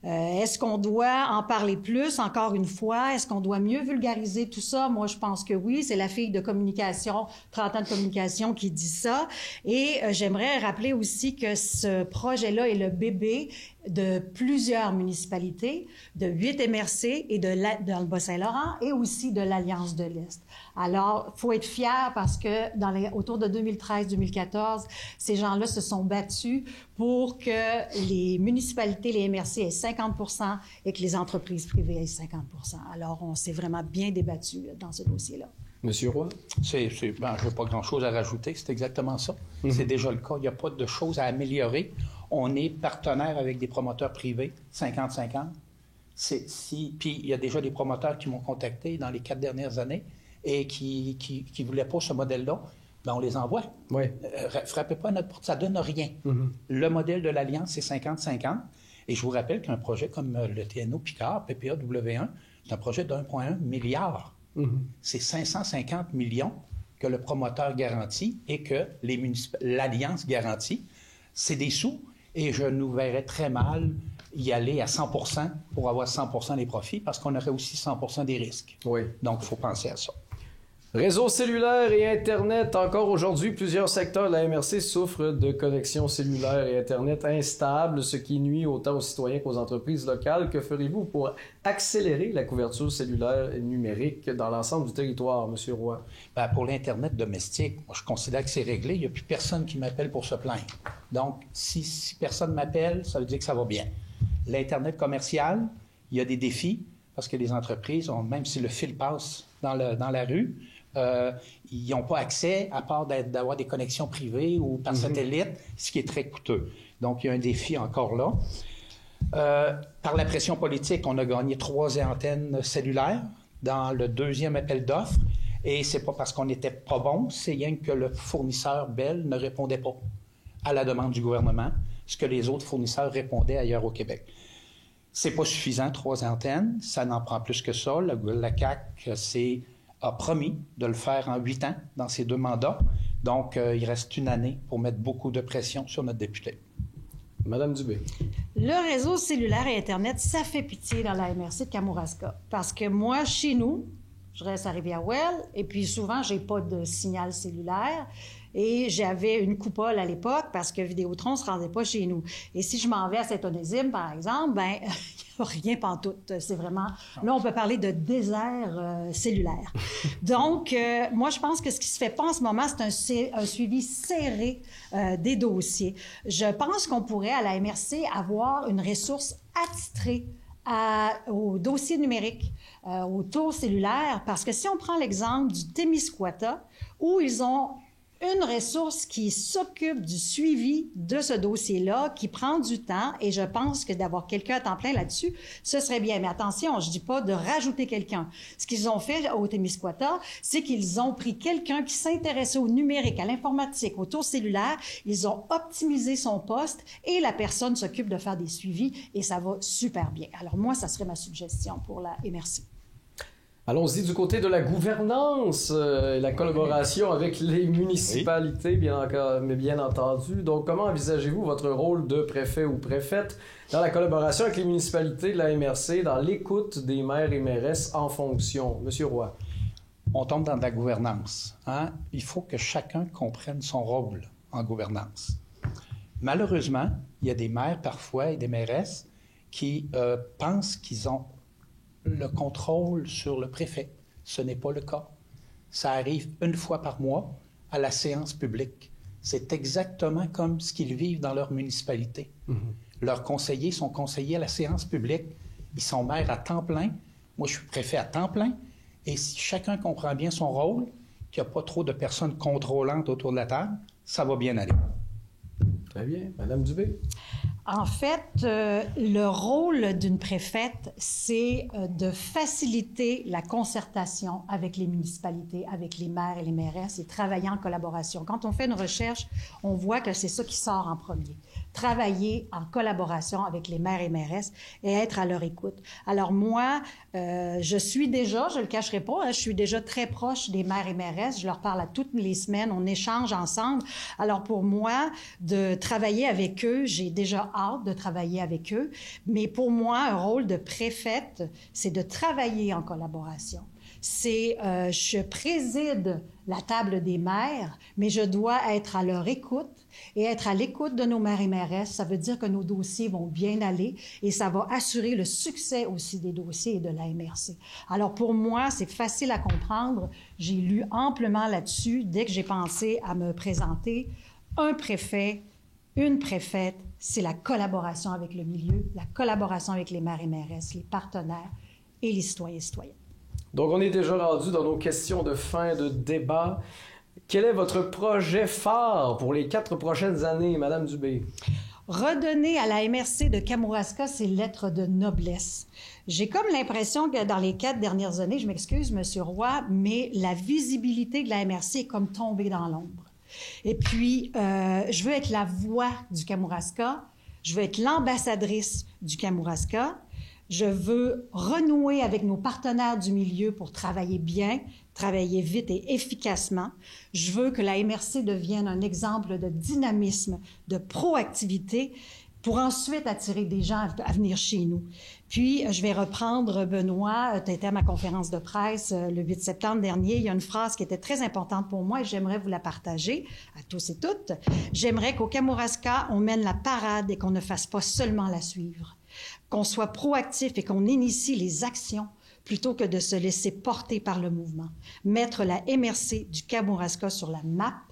Speaker 3: Est-ce qu'on doit en parler plus, encore une fois? Est-ce qu'on doit mieux vulgariser tout ça? Moi, je pense que oui. C'est la fille de communication, 30 ans de communication, qui dit ça. Et j'aimerais rappeler aussi que ce projet-là est le bébé de plusieurs municipalités, de 8 MRC et dans le Bas-Saint-Laurent et aussi de l'Alliance de l'Est. Alors, il faut être fier parce que autour de 2013-2014, ces gens-là se sont battus pour que les municipalités, les MRC aient 50 % et que les entreprises privées aient 50 %. Alors, on s'est vraiment bien débattu dans ce dossier-là.
Speaker 1: Monsieur Roy?
Speaker 2: Je n'ai pas grand-chose à rajouter, c'est exactement ça. C'est déjà le cas, il n'y a pas de choses à améliorer. On est partenaire avec des promoteurs privés, 50-50. Puis il y a déjà des promoteurs qui m'ont contacté dans les 4 dernières années et qui ne voulaient pas ce modèle-là. Bien, on les envoie.
Speaker 1: Oui.
Speaker 2: Frappez pas notre porte, ça ne donne rien. Le modèle de l'Alliance, c'est 50-50. Et je vous rappelle qu'un projet comme le TNO Picard, PPAW1, c'est un projet d'1,1 milliard. C'est 550 millions que le promoteur garantit et que l'Alliance garantit. C'est des sous et je nous verrais très mal y aller à 100 % pour avoir 100 % des profits parce qu'on aurait aussi 100 % des risques.
Speaker 1: Oui.
Speaker 2: Donc, il faut penser à ça.
Speaker 1: Réseau cellulaire et Internet. Encore aujourd'hui, plusieurs secteurs de la MRC souffrent de connexions cellulaires et Internet instables, ce qui nuit autant aux citoyens qu'aux entreprises locales. Que ferez-vous pour accélérer la couverture cellulaire et numérique dans l'ensemble du territoire, M. Roy?
Speaker 2: Bien, pour l'Internet domestique, moi, je considère que c'est réglé. Il n'y a plus personne qui m'appelle pour se plaindre. Donc, si personne m'appelle, ça veut dire que ça va bien. L'Internet commercial, il y a des défis parce que les entreprises, même si le fil passe dans la rue, ils n'ont pas accès, à part d'avoir des connexions privées ou par satellite, ce qui est très coûteux. Donc, il y a un défi encore là. Par la pression politique, on a gagné 3 antennes cellulaires dans le 2e appel d'offres. Et c'est pas parce qu'on n'était pas bon, c'est rien que le fournisseur Bell ne répondait pas à la demande du gouvernement, ce que les autres fournisseurs répondaient ailleurs au Québec. C'est pas suffisant, 3 antennes. Ça n'en prend plus que ça. La CAQ a promis de le faire en 8 ans dans ses 2 mandats. Donc, il reste 1 année pour mettre beaucoup de pression sur notre député.
Speaker 1: Madame Dubé.
Speaker 3: Le réseau cellulaire et Internet, ça fait pitié dans la MRC de Kamouraska. Parce que moi, chez nous, je reste à Rivière-Ouelle, et puis souvent, j'ai pas de signal cellulaire. Et j'avais une coupole à l'époque parce que Vidéotron ne se rendait pas chez nous. Et si je m'en vais à Saint-Onésime, par exemple, ben il n'y a rien pantoute. C'est vraiment... Là, on peut parler de désert cellulaire. Donc, moi, je pense que ce qui se fait pas en ce moment, c'est un suivi serré des dossiers. Je pense qu'on pourrait, à la MRC, avoir une ressource attitrée au dossier numérique, au tour cellulaire, parce que si on prend l'exemple du Témiscouata, où ils ont une ressource qui s'occupe du suivi de ce dossier-là, qui prend du temps, et je pense que d'avoir quelqu'un à temps plein là-dessus, ce serait bien. Mais attention, je dis pas de rajouter quelqu'un. Ce qu'ils ont fait au Témiscouata, c'est qu'ils ont pris quelqu'un qui s'intéressait au numérique, à l'informatique, au tour cellulaire, ils ont optimisé son poste, et la personne s'occupe de faire des suivis, et ça va super bien. Alors moi, ça serait ma suggestion pour la MRC.
Speaker 1: Allons-y du côté de la gouvernance, la collaboration avec les municipalités, bien entendu. Donc, comment envisagez-vous votre rôle de préfet ou préfète dans la collaboration avec les municipalités de la MRC, dans l'écoute des maires et mairesses en fonction? Monsieur Roy.
Speaker 2: On tombe dans de la gouvernance. Hein? Il faut que chacun comprenne son rôle en gouvernance. Malheureusement, il y a des maires parfois et des mairesses qui pensent qu'ils ont le contrôle sur le préfet. Ce n'est pas le cas. Ça arrive 1 fois par mois à la séance publique. C'est exactement comme ce qu'ils vivent dans leur municipalité. Leurs conseillers sont conseillers à la séance publique. Ils sont maires à temps plein. Moi, je suis préfet à temps plein. Et si chacun comprend bien son rôle, qu'il n'y a pas trop de personnes contrôlantes autour de la table, ça va bien aller.
Speaker 1: Très bien. Madame Dubé?
Speaker 3: En fait, le rôle d'une préfète, c'est de faciliter la concertation avec les municipalités, avec les maires et les mairesses et travailler en collaboration. Quand on fait une recherche, on voit que c'est ça qui sort en premier. Travailler en collaboration avec les maires et mairesses et être à leur écoute. Alors moi, je suis déjà, je le cacherai pas, je suis déjà très proche des maires et mairesses. Je leur parle à toutes les semaines, on échange ensemble. Alors pour moi, de travailler avec eux, j'ai déjà hâte de travailler avec eux. Mais pour moi, un rôle de préfète, c'est de travailler en collaboration. Je préside la table des maires, mais je dois être à leur écoute et être à l'écoute de nos maires et mairesses. Ça veut dire que nos dossiers vont bien aller et ça va assurer le succès aussi des dossiers et de la MRC. Alors pour moi, c'est facile à comprendre. J'ai lu amplement là-dessus dès que j'ai pensé à me présenter. Un préfet, une préfète, c'est la collaboration avec le milieu, la collaboration avec les maires et mairesses, les partenaires et les citoyens et citoyennes.
Speaker 1: Donc, on est déjà rendu dans nos questions de fin de débat. Quel est votre projet phare pour les 4 prochaines années, Madame Dubé?
Speaker 3: Redonner à la MRC de Kamouraska ses lettres de noblesse. J'ai comme l'impression que dans les 4 dernières années, je m'excuse, Monsieur Roy, mais la visibilité de la MRC est comme tombée dans l'ombre. Et puis, je veux être la voix du Kamouraska, je veux être l'ambassadrice du Kamouraska, je veux renouer avec nos partenaires du milieu pour travailler bien, travailler vite et efficacement. Je veux que la MRC devienne un exemple de dynamisme, de proactivité pour ensuite attirer des gens à venir chez nous. Puis, je vais reprendre, Benoît, tu étais à ma conférence de presse le 8 septembre dernier. Il y a une phrase qui était très importante pour moi et j'aimerais vous la partager à tous et toutes. J'aimerais qu'au Kamouraska, on mène la parade et qu'on ne fasse pas seulement la suivre. Qu'on soit proactif et qu'on initie les actions plutôt que de se laisser porter par le mouvement. Mettre la MRC du Kamouraska sur la map,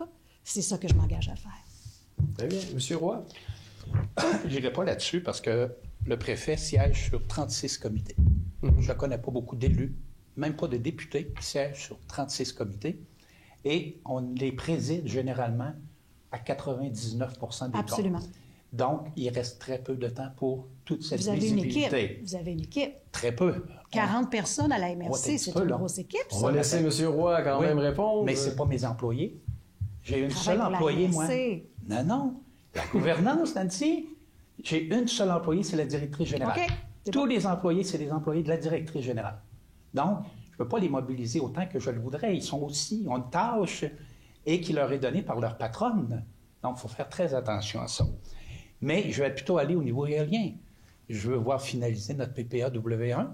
Speaker 3: c'est ça que je m'engage à faire.
Speaker 1: Très bien. Monsieur Roy?
Speaker 2: Je n'irai pas là-dessus parce que le préfet siège sur 36 comités. Je ne connais pas beaucoup d'élus, même pas de députés qui siègent sur 36 comités. Et on les préside généralement à 99% des cas.
Speaker 3: Absolument.
Speaker 2: Donc, il reste très peu de temps pour toute cette
Speaker 3: Vous avez
Speaker 2: visibilité.
Speaker 3: Vous avez une équipe.
Speaker 2: Très peu.
Speaker 3: 40 personnes à la MRC, c'est une grosse équipe.
Speaker 1: On va laisser M. Roy quand même répondre.
Speaker 2: Mais ce n'est pas mes employés. J'ai une seule employée, moi. Non. La gouvernance, Nancy, j'ai une seule employée, c'est la directrice générale.
Speaker 3: Okay.
Speaker 2: Tous les employés, c'est des employés de la directrice générale. Donc, je ne peux pas les mobiliser autant que je le voudrais. Ils ont une tâche et qui leur est donnée par leur patronne. Donc, il faut faire très attention à ça. Mais je vais plutôt aller au niveau éolien. Je veux voir finaliser notre PPA W1,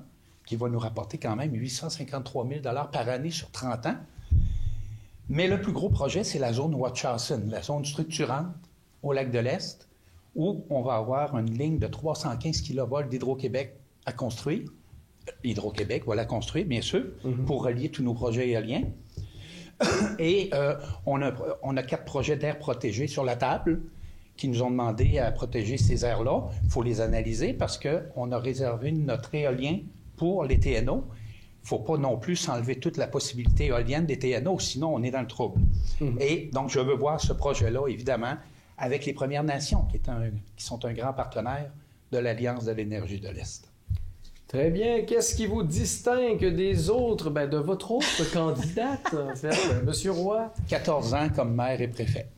Speaker 2: qui va nous rapporter quand même 853 000 $ par année sur 30 ans. Mais le plus gros projet, c'est la zone Watchausen, la zone structurante au lac de l'Est, où on va avoir une ligne de 315 kV d'Hydro-Québec à construire. Hydro-Québec va la construire, bien sûr, pour relier tous nos projets éoliens. Et on a 4 projets d'aires protégées sur la table qui nous ont demandé à protéger ces aires-là. Il faut les analyser parce qu'on a réservé notre éolien pour les TNO. Il ne faut pas non plus s'enlever toute la possibilité éolienne des TNO, sinon on est dans le trouble. Et donc, je veux voir ce projet-là, évidemment, avec les Premières Nations, qui sont un grand partenaire de l'Alliance de l'énergie de l'Est.
Speaker 1: Très bien. Qu'est-ce qui vous distingue des autres, de votre autre candidate, en fait, M. Roy?
Speaker 2: 14 ans comme maire et préfet.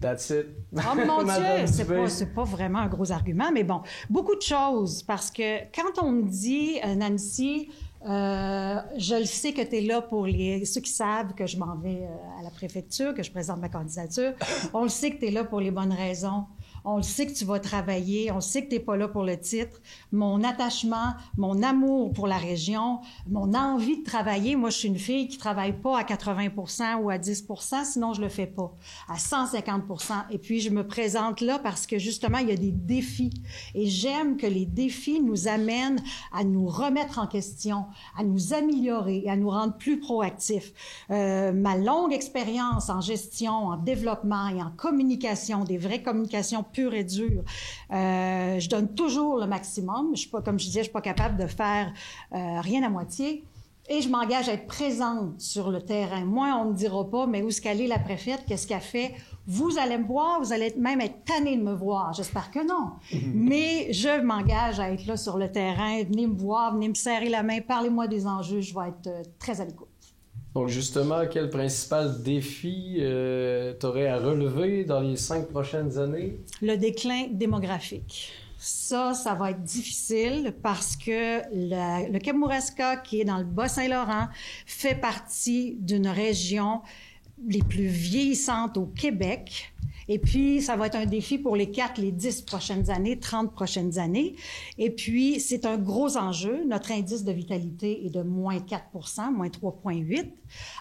Speaker 1: That's it.
Speaker 3: Oh mon Dieu, c'est pas vraiment un gros argument, mais bon, beaucoup de choses, parce que quand on me dit, Nancy, je le sais que tu es là pour ceux qui savent que je m'en vais à la préfecture, que je présente ma candidature, on le sait que tu es là pour les bonnes raisons. On le sait que tu vas travailler, on le sait que tu n'es pas là pour le titre. Mon attachement, mon amour pour la région, mon envie de travailler, moi, je suis une fille qui ne travaille pas à 80 % ou à 10 %, sinon je ne le fais pas, à 150 %. Et puis, je me présente là parce que, justement, il y a des défis. Et j'aime que les défis nous amènent à nous remettre en question, à nous améliorer, à nous rendre plus proactifs. Ma longue expérience en gestion, en développement et en communication, des vraies communications pure et dure. Je donne toujours le maximum. Je suis pas, comme je disais, je suis pas capable de faire rien à moitié. Et je m'engage à être présente sur le terrain. Moi, on ne dira pas, mais où est-ce qu'elle est, la préfète? Qu'est-ce qu'elle fait? Vous allez me voir, vous allez même être tanné de me voir. J'espère que non. Mais je m'engage à être là sur le terrain. Venez me voir, venez me serrer la main, parlez-moi des enjeux. Je vais être très à l'écoute.
Speaker 1: Donc, justement, quel principal défi tu aurais à relever dans les 5 prochaines années?
Speaker 3: Le déclin démographique. Ça va être difficile parce que le Kamouraska, qui est dans le Bas-Saint-Laurent, fait partie d'une région les plus vieillissantes au Québec. Et puis, ça va être un défi pour les 10 prochaines années, 30 prochaines années. Et puis, c'est un gros enjeu. Notre indice de vitalité est de moins 4 moins 3,8.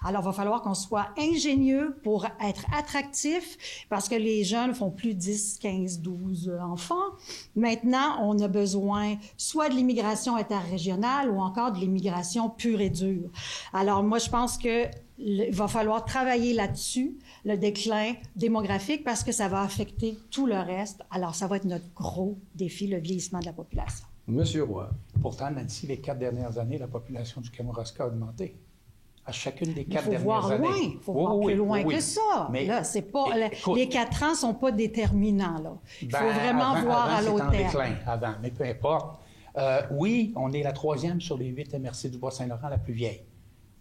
Speaker 3: Alors, il va falloir qu'on soit ingénieux pour être attractif parce que les jeunes font plus 10, 15, 12 enfants. Maintenant, on a besoin soit de l'immigration interrégionale ou encore de l'immigration pure et dure. Alors, moi, je pense que il va falloir travailler là-dessus, le déclin démographique, parce que ça va affecter tout le reste. Alors, ça va être notre gros défi, le vieillissement de la population.
Speaker 1: Monsieur Roy.
Speaker 2: Pourtant, Nancy, les 4 dernières années, la population du Kamouraska a augmenté. À chacune des 4 dernières années.
Speaker 3: Il faut voir plus loin que ça. Mais là, c'est pas, les 4 ans ne sont pas déterminants. Là. Il faut vraiment voir à l'autre terme.
Speaker 2: C'était en déclin avant, mais peu importe. Oui, on est la 3e sur les 8 MRC du Bas-Saint-Laurent, la plus vieille.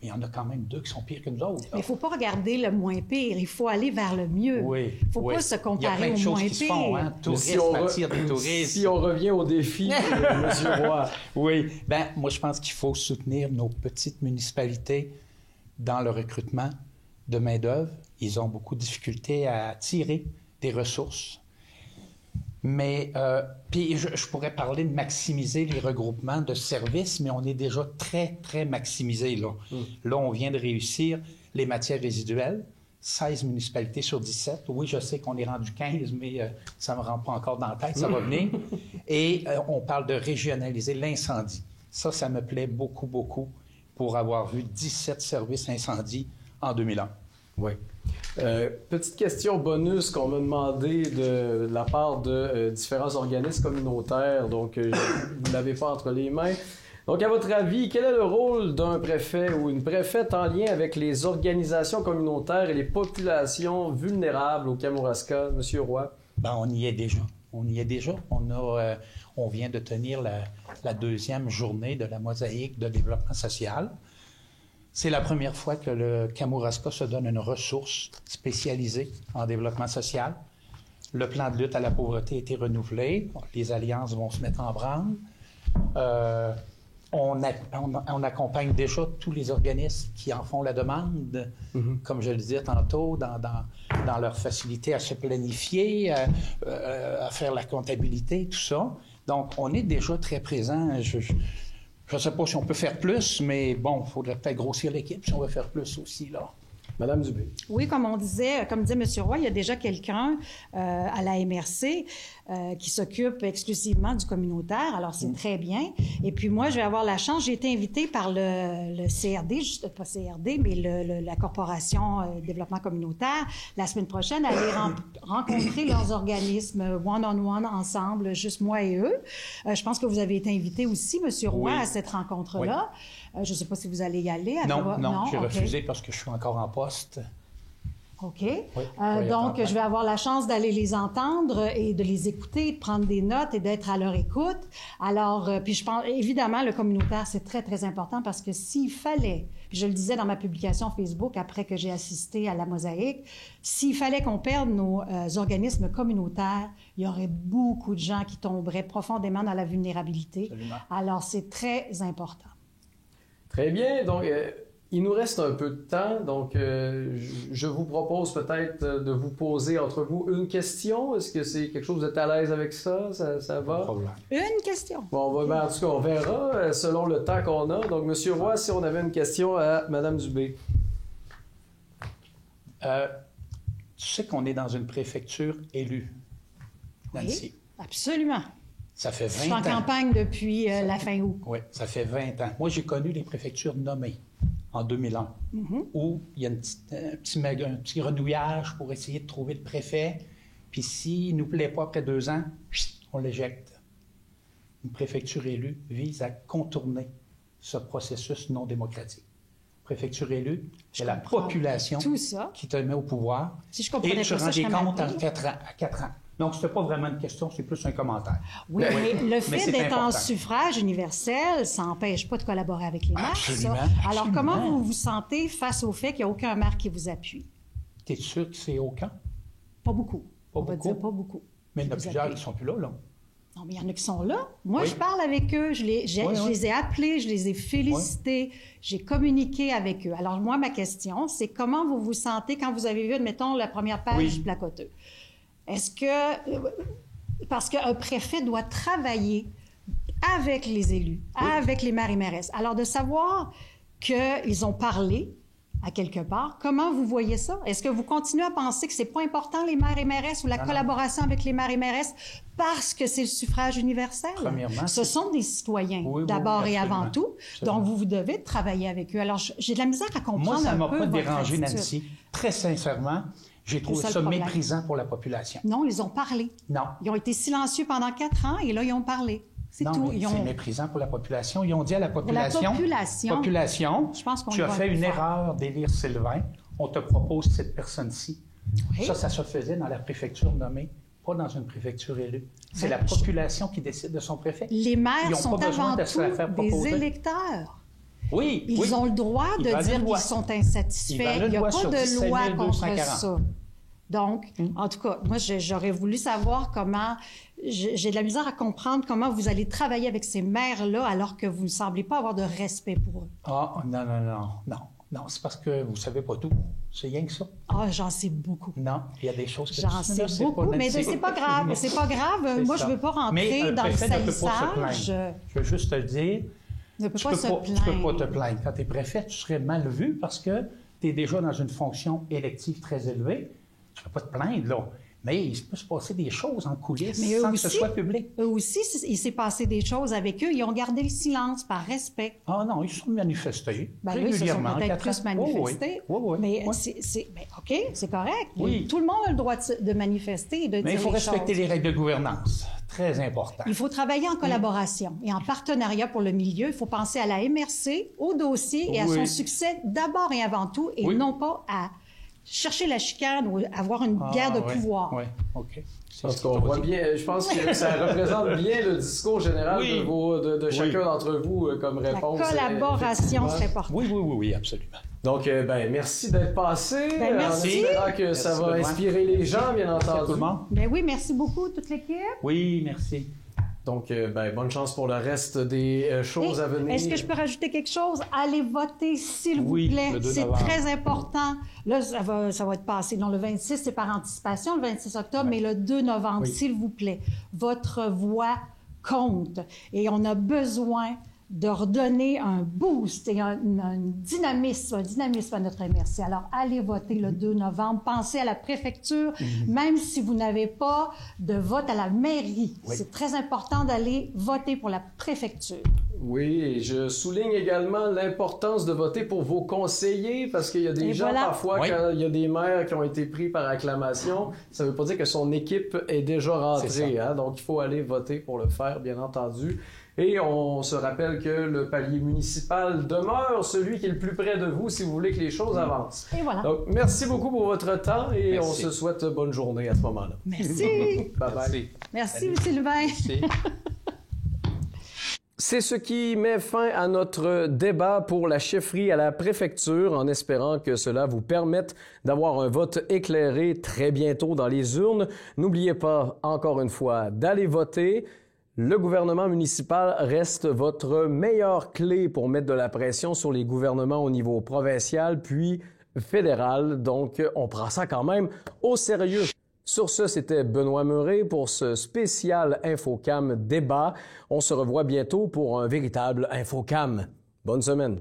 Speaker 2: Mais il y en a quand même 2 qui sont pires que nous autres.
Speaker 3: Mais il ne faut pas regarder le moins pire, il faut aller vers le mieux.
Speaker 2: Oui,
Speaker 3: il ne faut pas se comparer au moins pire.
Speaker 2: Se font, hein? Tourisme attire des touristes.
Speaker 1: Si on revient au défi, M. Roy.
Speaker 2: Oui, bien, moi, je pense qu'il faut soutenir nos petites municipalités dans le recrutement de main-d'œuvre. Ils ont beaucoup de difficultés à attirer des ressources. Mais, puis je pourrais parler de maximiser les regroupements de services, mais on est déjà très, très maximisé, là. Là, on vient de réussir les matières résiduelles, 16 municipalités sur 17. Oui, je sais qu'on est rendu 15, mais ça ne me rentre pas encore dans la tête, ça va venir. Et on parle de régionaliser l'incendie. Ça me plaît beaucoup, beaucoup, pour avoir vu 17 services incendie en 2001.
Speaker 1: Oui. Petite question bonus qu'on m'a demandé de la part de différents organismes communautaires, donc vous ne l'avez pas entre les mains. Donc, à votre avis, quel est le rôle d'un préfet ou une préfète en lien avec les organisations communautaires et les populations vulnérables au Kamouraska, M. Roy?
Speaker 2: Bien, on y est déjà. On y est déjà. On vient de tenir la 2e journée de la mosaïque de développement social. C'est la première fois que le Kamouraska se donne une ressource spécialisée en développement social. Le plan de lutte à la pauvreté a été renouvelé. Les alliances vont se mettre en branle. On accompagne déjà tous les organismes qui en font la demande, comme je le disais tantôt, dans leur facilité à se planifier, à faire la comptabilité, tout ça. Donc, on est déjà très présent. Je ne sais pas si on peut faire plus, mais bon, il faudrait peut-être grossir l'équipe si on veut faire plus aussi, là.
Speaker 1: Madame Dubé.
Speaker 3: Oui, comme disait M. Roy, il y a déjà quelqu'un à la MRC qui s'occupe exclusivement du communautaire. Alors, c'est très bien. Et puis, moi, je vais avoir la chance. J'ai été invitée par le CRD, pas CRD, mais la Corporation Développement communautaire, la semaine prochaine, à aller rencontrer leurs organismes one-on-one ensemble, juste moi et eux. Je pense que vous avez été invité aussi, M. Roy, à cette rencontre-là. Oui. Je ne sais pas si vous allez y aller.
Speaker 2: Non, j'ai refusé parce que je suis encore en poste.
Speaker 3: OK. Oui, donc, je vais avoir la chance d'aller les entendre et de les écouter, de prendre des notes et d'être à leur écoute. Alors, puis je pense, évidemment, le communautaire, c'est très, très important parce que s'il fallait, puis je le disais dans ma publication Facebook après que j'ai assisté à la mosaïque, s'il fallait qu'on perde nos organismes communautaires, il y aurait beaucoup de gens qui tomberaient profondément dans la vulnérabilité.
Speaker 2: Absolument.
Speaker 3: Alors, c'est très important.
Speaker 1: Très bien. Donc, il nous reste un peu de temps. Donc, je vous propose peut-être de vous poser entre vous une question. Est-ce que c'est quelque chose, vous êtes à l'aise avec ça? Ça va?
Speaker 3: Une question.
Speaker 1: Bon, en tout cas, on verra selon le temps qu'on a. Donc, M. Roy, si on avait une question à Mme Dubé.
Speaker 2: Tu sais qu'on est dans une préfecture élue, Nancy.
Speaker 3: Oui, absolument.
Speaker 2: Ça fait 20 ans.
Speaker 3: Je suis en campagne depuis la fin août.
Speaker 2: Oui, ça fait 20 ans. Moi, j'ai connu les préfectures nommées en 2001, où il y a un petit renouillage pour essayer de trouver le préfet. Puis s'il ne nous plaît pas après 2 ans, on l'éjecte. Une préfecture élue vise à contourner ce processus non démocratique. Préfecture élue, c'est la population qui te met au pouvoir.
Speaker 3: Si je comprenais
Speaker 2: et tu rends des comptes en 4 ans. Donc, ce n'est pas vraiment une question, c'est plus un commentaire.
Speaker 3: Oui, mais le fait d'être en suffrage universel, ça n'empêche pas de collaborer avec les maires.
Speaker 2: Absolument.
Speaker 3: Alors, comment vous vous sentez face au fait qu'il n'y a aucun maire qui vous appuie?
Speaker 2: Tu es sûr que c'est aucun?
Speaker 3: Pas beaucoup. On va dire pas beaucoup.
Speaker 2: Mais il y en a plusieurs qui ne sont plus là.
Speaker 3: Non, mais il y en a qui sont là. Moi, je parle avec eux. Je les ai appelés, je les ai félicités, j'ai communiqué avec eux. Alors, moi, ma question, c'est comment vous vous sentez quand vous avez vu, admettons, la première page du placoteux? Est-ce que... Parce qu'un préfet doit travailler avec les élus, avec les maires et mairesses. Alors, de savoir qu'ils ont parlé à quelque part, comment vous voyez ça? Est-ce que vous continuez à penser que c'est pas important, les maires et mairesses, ou la collaboration avec les maires et mairesses, parce que c'est le suffrage universel?
Speaker 2: Premièrement,
Speaker 3: ce sont des citoyens, d'abord et avant tout, donc vous devez travailler avec eux. Alors, j'ai de la misère à comprendre un peu.
Speaker 2: Moi, ça ne m'a pas dérangé,
Speaker 3: attitude.
Speaker 2: Nancy. Très sincèrement, j'ai trouvé ça méprisant pour la population.
Speaker 3: Non, ils ont parlé.
Speaker 2: Non.
Speaker 3: Ils ont été silencieux pendant 4 ans, et là, ils ont parlé. C'est tout.
Speaker 2: C'est méprisant pour la population. Ils ont dit à la population...
Speaker 3: Population, je pense qu'on
Speaker 2: tu as fait une erreur d'élire Sylvain. On te propose cette personne-ci. Oui. Ça se faisait dans la préfecture nommée, pas dans une préfecture élue. C'est la population qui décide de son préfet.
Speaker 3: Les maires sont avant tout des électeurs.
Speaker 2: Oui,
Speaker 3: Ils ont le droit de dire qu'ils sont insatisfaits. Il n'y a pas de loi contre ça. Donc, en tout cas, moi, j'aurais voulu savoir comment... J'ai de la misère à comprendre comment vous allez travailler avec ces maires-là alors que vous ne semblez pas avoir de respect pour eux.
Speaker 2: Ah, non, c'est parce que vous ne savez pas tout. C'est rien que ça.
Speaker 3: Ah, j'en sais beaucoup.
Speaker 2: Non, il y a des choses que
Speaker 3: j'en sais beaucoup, mais c'est pas grave. C'est pas grave. Moi, je ne veux pas rentrer dans le salissage.
Speaker 2: Je veux juste te le dire.
Speaker 3: Tu ne peux pas
Speaker 2: te plaindre. Quand tu es préfet, tu serais mal vu parce que tu es déjà dans une fonction élective très élevée. Tu ne peux pas te plaindre, là. Mais il peut se passer des choses en coulisses sans que ce soit public.
Speaker 3: Eux aussi, il s'est passé des choses avec eux. Ils ont gardé le silence par respect.
Speaker 2: Ah non, ils se sont manifestés régulièrement.
Speaker 3: Ils se sont peut-être plus manifestés. Mais OK, c'est correct. Oui. Tout le monde a le droit de manifester et de dire
Speaker 2: mais il faut respecter les règles de gouvernance. Très important.
Speaker 3: Il faut travailler en collaboration et en partenariat pour le milieu. Il faut penser à la MRC, au dossier et à son succès d'abord et avant tout, et non pas à chercher la chicane ou avoir une guerre de pouvoir.
Speaker 2: Oui, OK.
Speaker 1: Parce qu'on voit bien, je pense que ça représente bien le discours général de chacun d'entre vous comme réponse.
Speaker 3: La collaboration, c'est important.
Speaker 2: Oui, absolument.
Speaker 1: Donc, merci d'être passé.
Speaker 3: Merci.
Speaker 1: En espérant que ça va inspirer les gens, bien entendu.
Speaker 3: Oui, merci beaucoup, toute l'équipe.
Speaker 2: Oui, merci.
Speaker 1: Donc, bonne chance pour le reste des choses à venir.
Speaker 3: Est-ce que je peux rajouter quelque chose? Allez voter, s'il vous plaît. C'est très important. Là, ça va être passé. Non, le 26, c'est par anticipation, le 26 octobre, mais le 2 novembre, s'il vous plaît. Votre voix compte. Et on a besoin de redonner un boost et un dynamisme à notre MRC. Alors, allez voter le 2 novembre. Pensez à la préfecture, même si vous n'avez pas de vote à la mairie. C'est très important d'aller voter pour la préfecture.
Speaker 1: Oui, et je souligne également l'importance de voter pour vos conseillers, parce qu'il y a des gens, parfois, quand il y a des maires qui ont été pris par acclamation, ça ne veut pas dire que son équipe est déjà rentrée. Donc, il faut aller voter pour le faire, bien entendu. Et on se rappelle que le palier municipal demeure celui qui est le plus près de vous si vous voulez que les choses avancent.
Speaker 3: Et voilà.
Speaker 1: Donc, merci beaucoup pour votre temps et on se souhaite bonne journée à ce moment-là.
Speaker 3: Merci.
Speaker 1: Bye-bye.
Speaker 3: Merci, Sylvain.
Speaker 2: Merci.
Speaker 1: C'est ce qui met fin à notre débat pour la chefferie à la préfecture, en espérant que cela vous permette d'avoir un vote éclairé très bientôt dans les urnes. N'oubliez pas, encore une fois, d'aller voter. Le gouvernement municipal reste votre meilleure clé pour mettre de la pression sur les gouvernements au niveau provincial puis fédéral. Donc, on prend ça quand même au sérieux. Sur ce, c'était Benoît Meuret pour ce spécial InfoCam débat. On se revoit bientôt pour un véritable InfoCam. Bonne semaine.